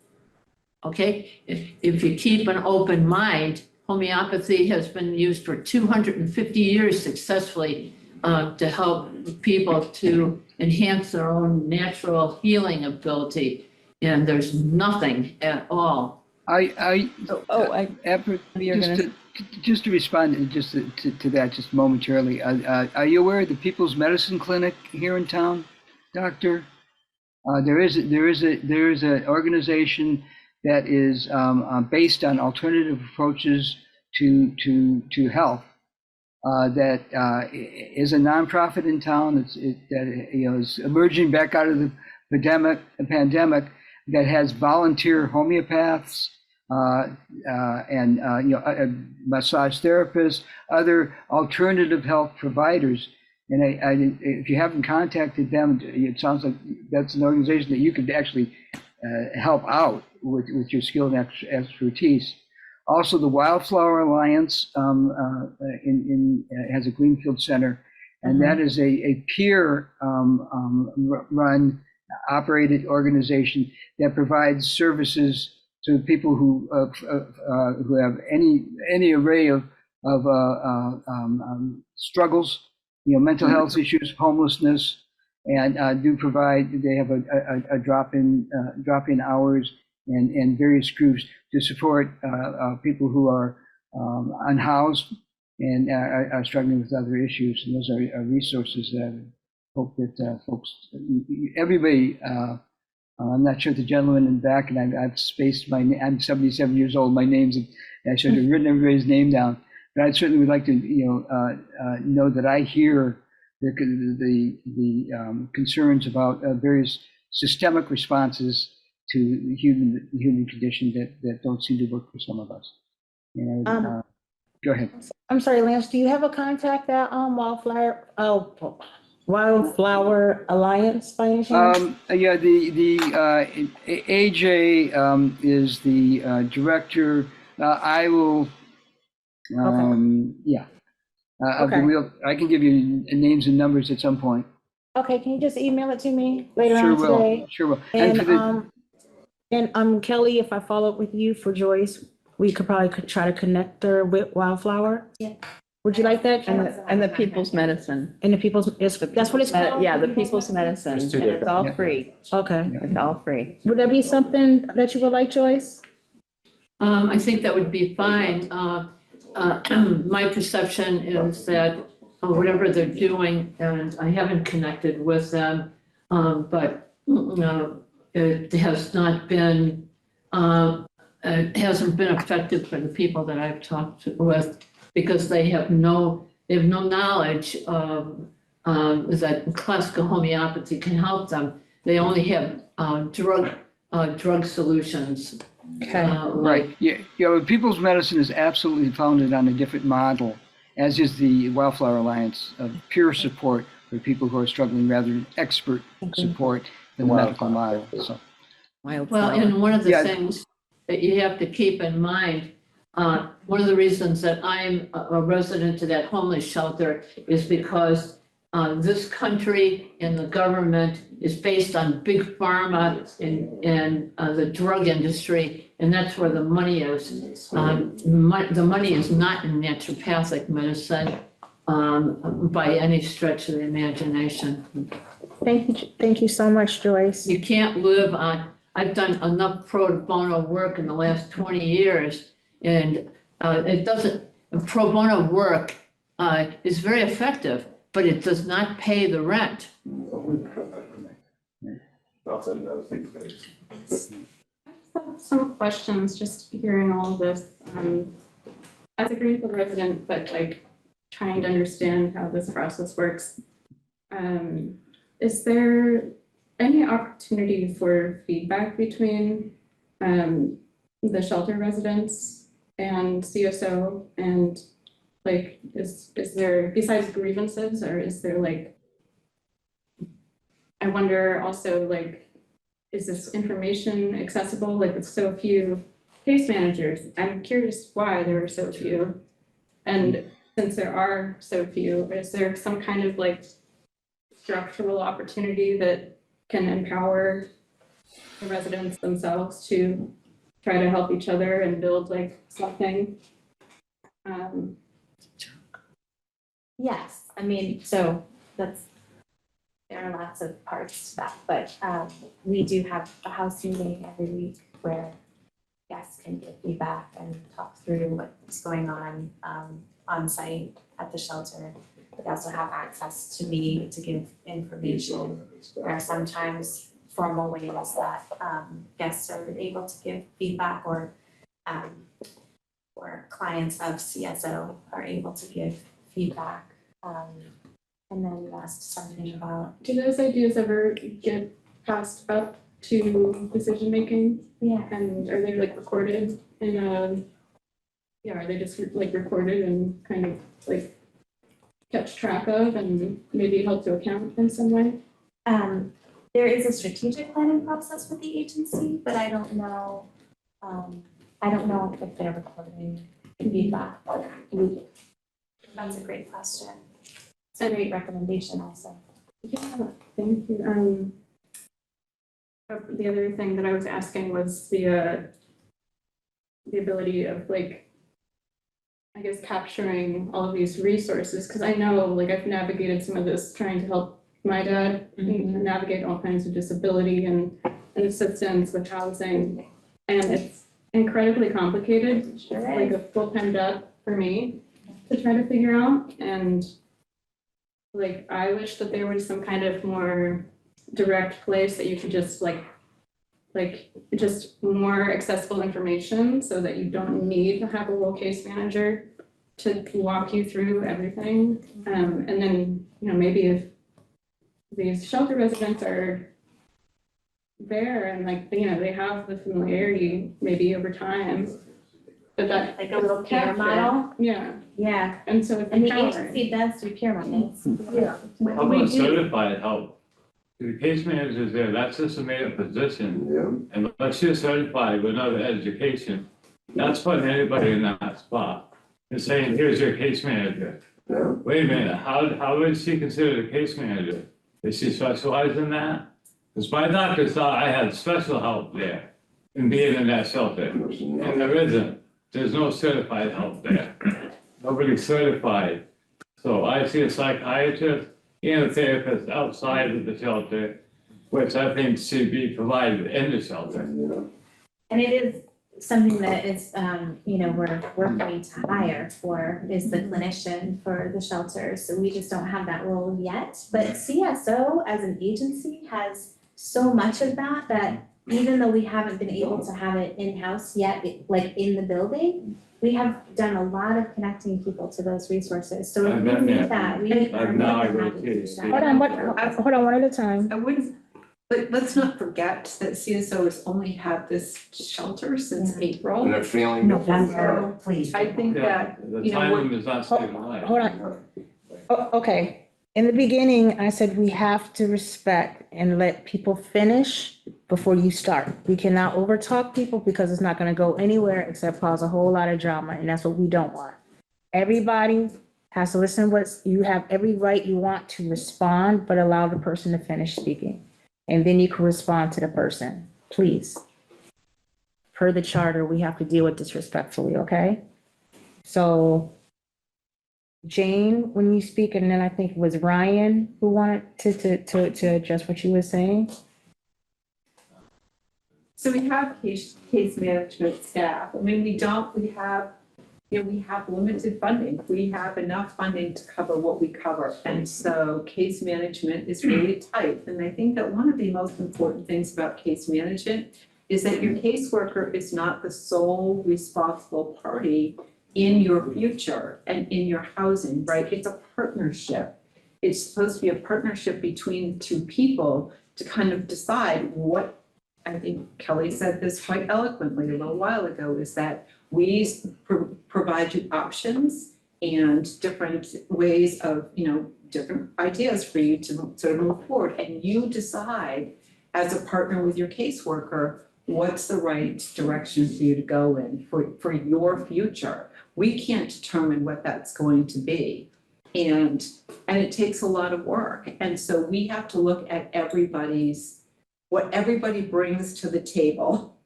Okay, if you keep an open mind, homeopathy has been used for 250 years successfully to help people to enhance their own natural healing ability, and there's nothing at all. Just to respond to that just momentarily, are you aware of the People's Medicine Clinic here in town, Doctor? There is an organization that is based on alternative approaches to health. That is a nonprofit in town. Is emerging back out of the pandemic. That has volunteer homeopaths and massage therapists, other alternative health providers. And if you haven't contacted them, it sounds like that's an organization that you could actually help out with your skill and expertise. Also, the Wildflower Alliance has a Greenfield Center, and that is a peer run, operated organization that provides services to people who have any array of struggles, mental health issues, homelessness, and do provide. They have a drop-in hours and various groups to support people who are unhoused and are struggling with other issues. And those are resources that I hope that folks, everybody. I'm not sure the gentleman in the back, and I've spaced I'm 77 years old. My name's, I should have written everybody's name down. But I certainly would like to, know that I hear the concerns about various systemic responses to the human condition that don't seem to work for some of us. Go ahead. I'm sorry, Lance, do you have a contact at Wildflower Alliance by any chance? Yeah, the AJ is the director. I will, yeah. Okay. I can give you names and numbers at some point. Okay, can you just email it to me later Sure on will, today? sure will. And Kelly, if I follow up with you for Joyce, we could probably try to connect her with Wildflower. Yeah. Would you like that? And the people's medicine. And the people's, that's what it's called? Yeah, the people's medicine. Just do that. It's all Yeah. free. Okay. It's all free. Would that be something that you would like, Joyce? I think that would be fine. My perception is that whatever they're doing, and I haven't connected with them, but it has not been, it hasn't been effective for the people that I've talked with because they have no knowledge of that classical homeopathy can help them. They only have drug solutions. Right, yeah, people's medicine is absolutely founded on a different model, as is the Wildflower Alliance of peer support for people who are struggling rather than expert support in the medical model, so. Well, and one of the things that you have to keep in mind, one of the reasons that I'm a resident of that homeless shelter is because this country and the government is based on big pharma and the drug industry, and that's where the money is. The money is not in naturopathic medicine by any stretch of the imagination. Thank you so much, Joyce. You can't live on, I've done enough pro bono work in the last 20 years, and it doesn't, pro bono work is very effective, but it does not pay the rent. Some questions, just hearing all of this, as a Greenfield resident, but like trying to understand how this process works. Is there any opportunity for feedback between the shelter residents and CSO? And like, is there, besides grievances, or is there like, I wonder also, like, is this information accessible? Like, with so few case managers, I'm curious why there are so few. And since there are so few, is there some kind of like structural opportunity that can empower the residents themselves to try to help each other and build like something? Yes, I mean, so there are lots of parts to that, but we do have a house meeting every week where guests can give feedback and talk through what's going on site at the shelter. But they also have access to me to give information. There are sometimes formal ways that guests are able to give feedback, or clients of CSO are able to give feedback. And then you asked something about. Do those ideas ever get passed up to decision making? Yeah. And are they like recorded in are they just like recorded and kind of like kept track of and maybe held to account in some way? There is a strategic planning process with the agency, but I don't know if they're recording feedback. That's a great question. It's a great recommendation also. Yeah, thank you. The other thing that I was asking was the ability of like, I guess, capturing all of these resources, because I know like I've navigated some of this trying to help my dad navigate all kinds of disability and assistance with housing, and it's incredibly complicated. It's like a full-time job for me to try to figure out, and like I wish that there was some kind of more direct place that you could just like just more accessible information so that you don't need to have a role case manager to walk you through everything. And then, maybe if these shelter residents are there and they have the familiarity maybe over time, but that. Like a little peer model? Yeah, Yeah, and so. and the agency does do peer models. Yeah. How about certified help? The case manager's there, that's just a made-up position. Yeah. And unless you're certified with another education, that's putting anybody in that spot. And saying, here's your case manager. Yeah. Wait a minute, how is she considered a case manager? Is she specialized in that? Because my doctor thought I had special help there in being in that shelter. And there isn't. There's no certified help there. Nobody's certified. So I see a psychiatrist and a therapist outside of the shelter, which I think should be provided in the shelter. And it is something that is, we're working to hire for, is the clinician for the shelters. So we just don't have that role yet. But CSO as an agency has so much of that even though we haven't been able to have it in-house yet, like in the building, we have done a lot of connecting people to those resources. So if we need that, we are more than happy to do that. Hold on, one at a time. I wouldn't, but let's not forget that CSO has only had this shelter since April. And they're feeling. November, please. I think that, The timing is not staying Hold on. Okay, in the beginning, I said we have to respect and let people finish before you start. We cannot overtalk people because it's not gonna go anywhere except cause a whole lot of drama, and that's what we don't want. Everybody has to listen to you have every right you want to respond, but allow the person to finish speaking. And then you can respond to the person, please. Per the charter, we have to deal with this respectfully, okay? So Jane, when you speak, and then I think it was Ryan who wanted to address what you were saying. so we have case management staff. I mean, we have limited funding. We have enough funding to cover what we cover. And so case management is really tight. And I think that one of the most important things about case management is that your caseworker is not the sole responsible party in your future and in your housing, right? It's a partnership. It's supposed to be a partnership between two people to kind of decide what, I think Kelly said this quite eloquently a little while ago, is that we provide you options and different ways of, different ideas for you to sort of move forward. And you decide as a partner with your caseworker, what's the right direction for you to go in for your future. We can't determine what that's going to be. And it takes a lot of work. And so we have to look at what everybody brings to the table.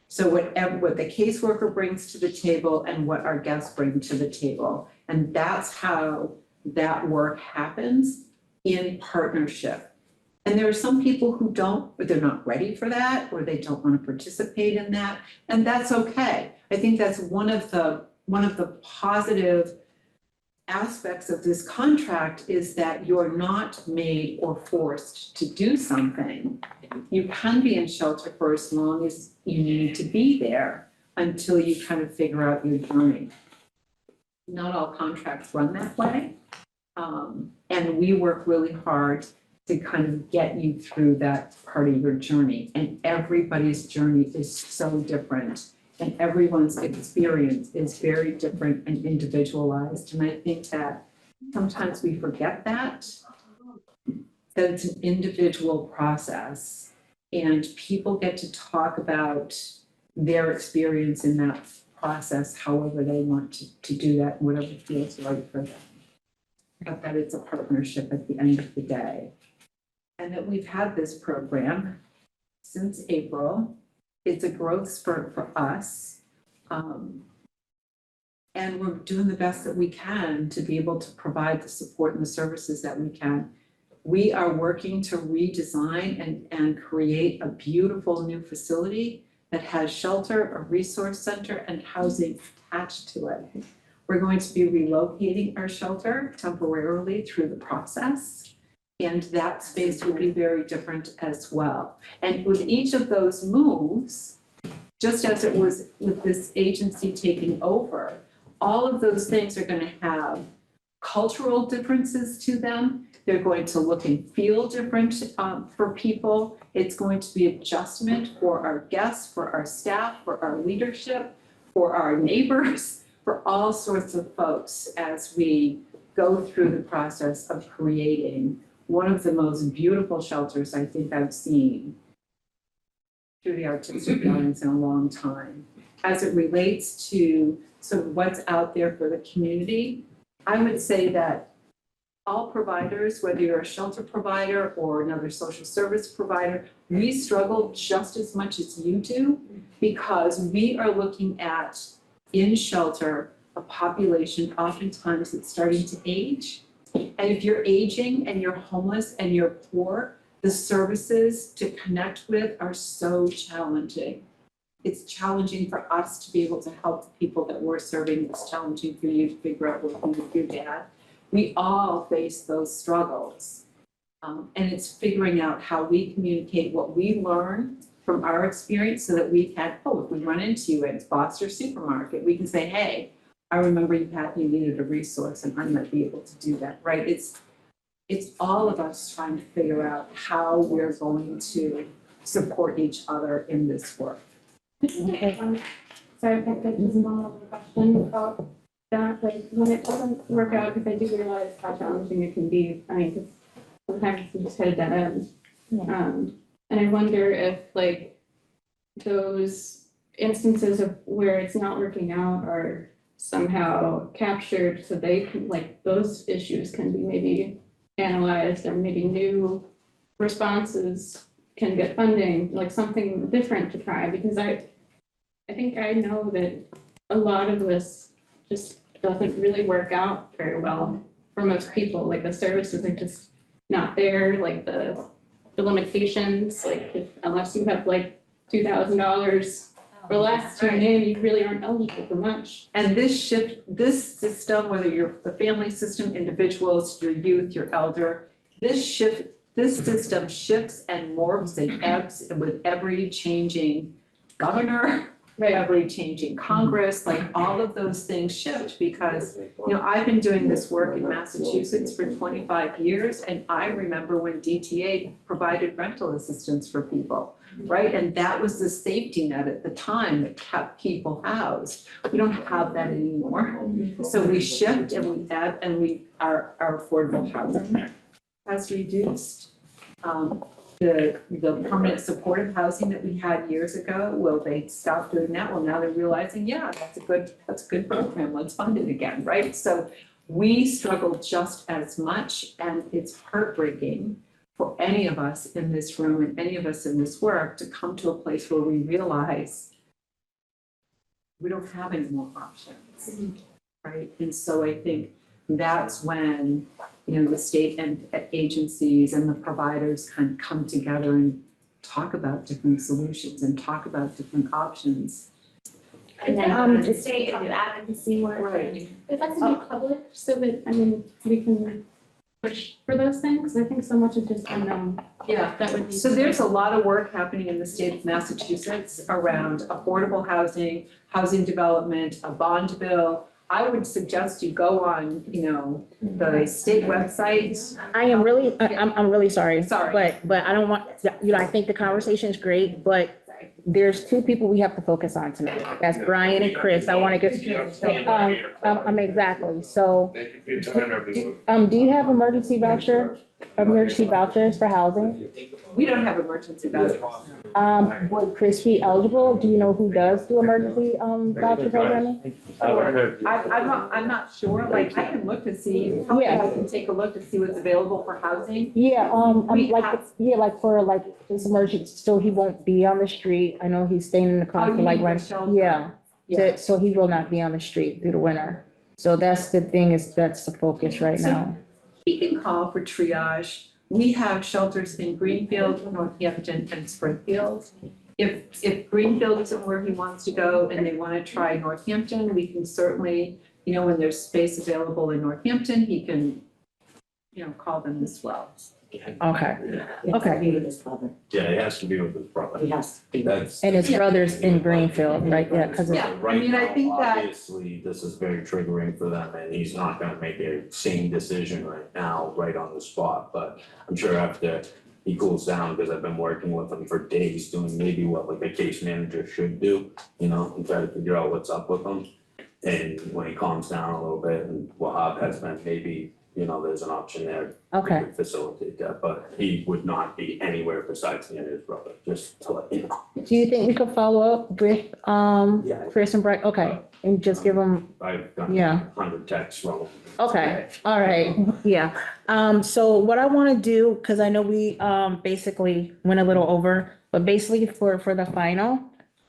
So what the caseworker brings to the table and what our guests bring to the table. And that's how that work happens in partnership. And there are some people who they're not ready for that, or they don't want to participate in that, and that's okay. I think that's one of the positive aspects of this contract is that you're not made or forced to do something. You can be in shelter for as long as you need to be there until you kind of figure out your journey. Not all contracts run that way. And we work really hard to kind of get you through that part of your journey. And everybody's journey is so different. And everyone's experience is very different and individualized. And I think that sometimes we forget that it's an individual process. And people get to talk about their experience in that process however they want to do that, whatever feels right for them. But that it's a partnership at the end of the day. And that we've had this program since April. It's a growth spurt for us. And we're doing the best that we can to be able to provide the support and the services that we can. We are working to redesign and create a beautiful new facility that has shelter, a resource center, and housing attached to it. We're going to be relocating our shelter temporarily through the process. And that space will be very different as well. And with each of those moves, just as it was with this agency taking over, all of those things are gonna have cultural differences to them. They're going to look and feel different for people. It's going to be adjustment for our guests, for our staff, for our leadership, for our neighbors, for all sorts of folks as we go through the process of creating one of the most beautiful shelters I think I've seen through the artistic buildings in a long time. As it relates to sort of what's out there for the community, I would say that all providers, whether you're a shelter provider or another social service provider, we struggle just as much as you do because we are looking at in shelter a population oftentimes that's starting to age. And if you're aging and you're homeless and you're poor, the services to connect with are so challenging. It's challenging for us to be able to help the people that we're serving. It's challenging for you to figure out what you do, Dad. We all face those struggles. And it's figuring out how we communicate what we learn from our experience so that we can, if we run into you at Foster Supermarket, we can say, hey, I remember you needed a resource and I might be able to do that, right? It's all of us trying to figure out how we're going to support each other in this work. Okay. Sorry, if I could just one other question about that, like when it doesn't work out, because I do realize how challenging it can be. I mean, because sometimes you just hit a dead end. And I wonder if like those instances of where it's not working out are somehow captured so they can, like, those issues can be maybe analyzed and maybe new responses can get funding, like something different to try, because I think I know that a lot of this just doesn't really work out very well for most people. Like the services are just not there, like the limitations, like unless you have like $2,000 or less to your name, you really aren't eligible for much. And this system, whether you're the family system, individuals, your youth, your elder, this system shifts and morphs and ebbs with every changing governor, every changing Congress, like all of those things shift because, I've been doing this work in Massachusetts for 25 years and I remember when DTA provided rental assistance for people, right? And that was the safety net at the time that kept people housed. We don't have that anymore. So we shift and we ebb and our affordable housing has reduced. The permanent supportive housing that we had years ago, well, they stopped doing that. Well, now they're realizing, that's a good program. Let's fund it again, right? So we struggle just as much, and it's heartbreaking for any of us in this room and any of us in this work to come to a place where we realize we don't have any more options, right? And so I think that's when the state and agencies and the providers kind of come together and talk about different solutions and talk about different options. And then the state and do advocacy work. Right. If that's to be public, so that, we can push for those things. I think so much is just unknown. Yeah, that would be. So there's a lot of work happening in the state of Massachusetts around affordable housing, housing development, a bond bill. I would suggest you go on, the state website. I'm really sorry. Sorry. But I don't want, I think the conversation is great, but there's two people we have to focus on tonight. That's Brian and Chris. I want to get, exactly. So, do you have emergency vouchers for housing? We don't have emergency vouchers. Would Chris be eligible? Do you know who does do emergency, voucher programming? I'm not sure, like, I can look to see, I can take a look to see what's available for housing. Yeah, for this emergency, so he won't be on the street. I know he's staying in the car for so he will not be on the street through the winter. So that's the thing that's the focus right now. He can call for triage. We have shelters in Greenfield, Northampton, and Springfield. If Greenfield isn't where he wants to go and they want to try Northampton, we can certainly, when there's space available in Northampton, he can, call them as well. Okay, okay. Be with his brother. Yeah, it has to be with his brother. He has to be. That's. And his brother's in Greenfield, right? Yeah, because Yeah, I Right mean, I now, think that- obviously, this is very triggering for them, and he's not gonna make a sane decision right now, right on the spot, but I'm sure after he cools down, because I've been working with him for days, doing maybe what like a case manager should do, you know, and try to figure out what's up with him. And when he calms down a little bit, and Wahab has been, maybe, you know, there's an option there. We Okay. could facilitate that, but he would not be anywhere besides me and his brother, just to let you know. do you think we could follow up with, Yeah. Chris and Brian? Okay, and just give them, I've done Yeah. 100 texts from him. okay, all right, yeah. So what I want to do, because I know we, basically went a little over, but basically for the final,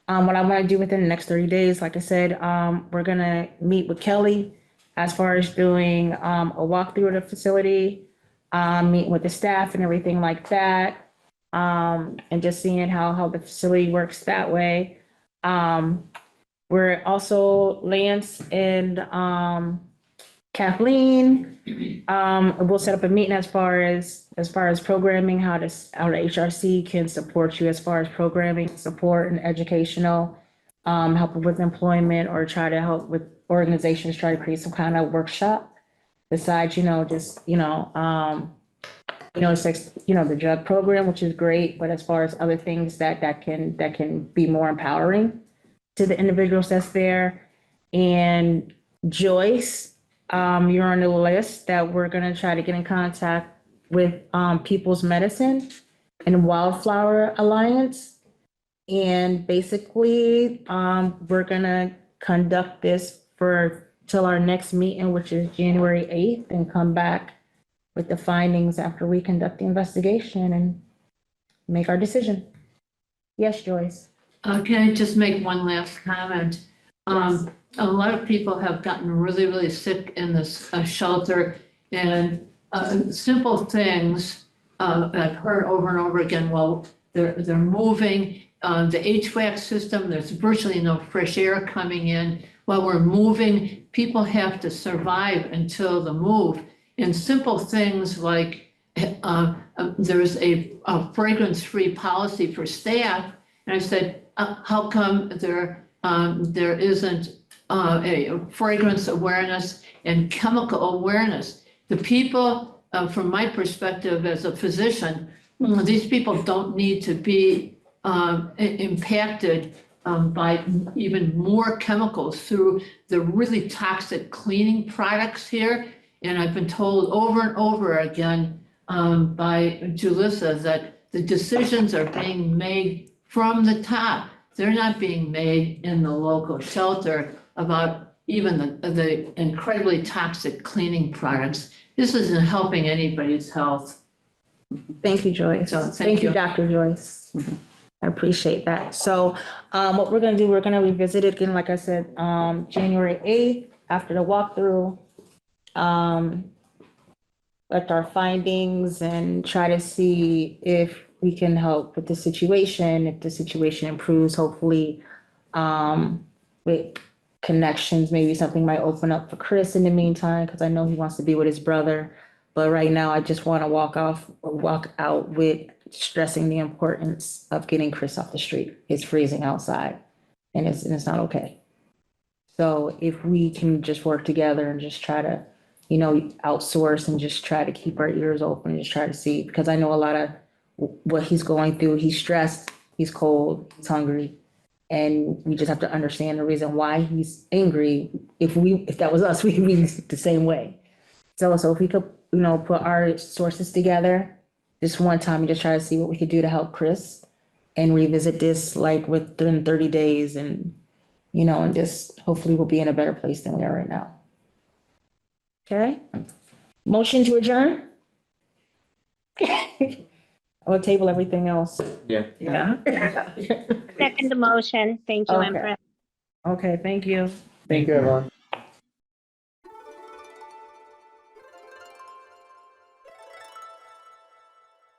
what I want to do within the next 30 days, like I said, we're gonna meet with Kelly as far as doing, a walkthrough of the facility, meeting with the staff and everything like that. And just seeing how the facility works that way. We're also Lance and, Kathleen, we'll set up a meeting as far as programming, how the HRC can support you as far as programming, support and educational, help with employment or try to help with organizations, try to create some kind of workshop. Besides, just, it's like, the drug program, which is great, but as far as other things that can be more empowering to the individuals that's there. And Joyce, you're on the list that we're gonna try to get in contact with, People's Medicine and Wildflower Alliance. And basically, we're gonna conduct this till our next meeting, which is January 8th, and come back with the findings after we conduct the investigation and make our decision. Yes, Joyce? Can I just make one last comment? A lot of people have gotten really, really sick in this shelter, and simple things I've heard over and over again. Well, they're moving the HVAC system. There's virtually no fresh air coming in. While we're moving, people have to survive until the move. And simple things like there's a fragrance-free policy for staff, and I said, how come there isn't a fragrance awareness and chemical awareness? The people, from my perspective as a physician, these people don't need to be impacted by even more chemicals through the really toxic cleaning products here. And I've been told over and over again by Julissa that the decisions are being made from the top. They're not being made in the local shelter about even the incredibly toxic cleaning products. This isn't helping anybody's health. Thank you, Joyce. So, Thank you, Dr. Joyce. I appreciate that. So what we're gonna do, we're gonna revisit it again, like I said, January 8th, after the walkthrough. Let our findings and try to see if we can help with the situation, if the situation improves, hopefully, with connections, maybe something might open up for Chris in the meantime, because I know he wants to be with his brother. But right now, I just want to walk out with stressing the importance of getting Chris off the street. It's freezing outside and it's not okay. So if we can just work together and just try to, outsource and just try to keep our ears open and just try to see, because I know a lot of what he's going through. He's stressed, he's cold, he's hungry. And we just have to understand the reason why he's angry. If that was us, we'd be the same way. So if we could, put our sources together this one time and just try to see what we could do to help Chris and revisit this like within 30 days and, and just hopefully we'll be in a better place than we are right now. Okay? Motion to adjourn? I'll table everything else. Yeah. Yeah. Second the motion. Thank you, Okay. Empress. Okay, thank you. Thank you, everyone.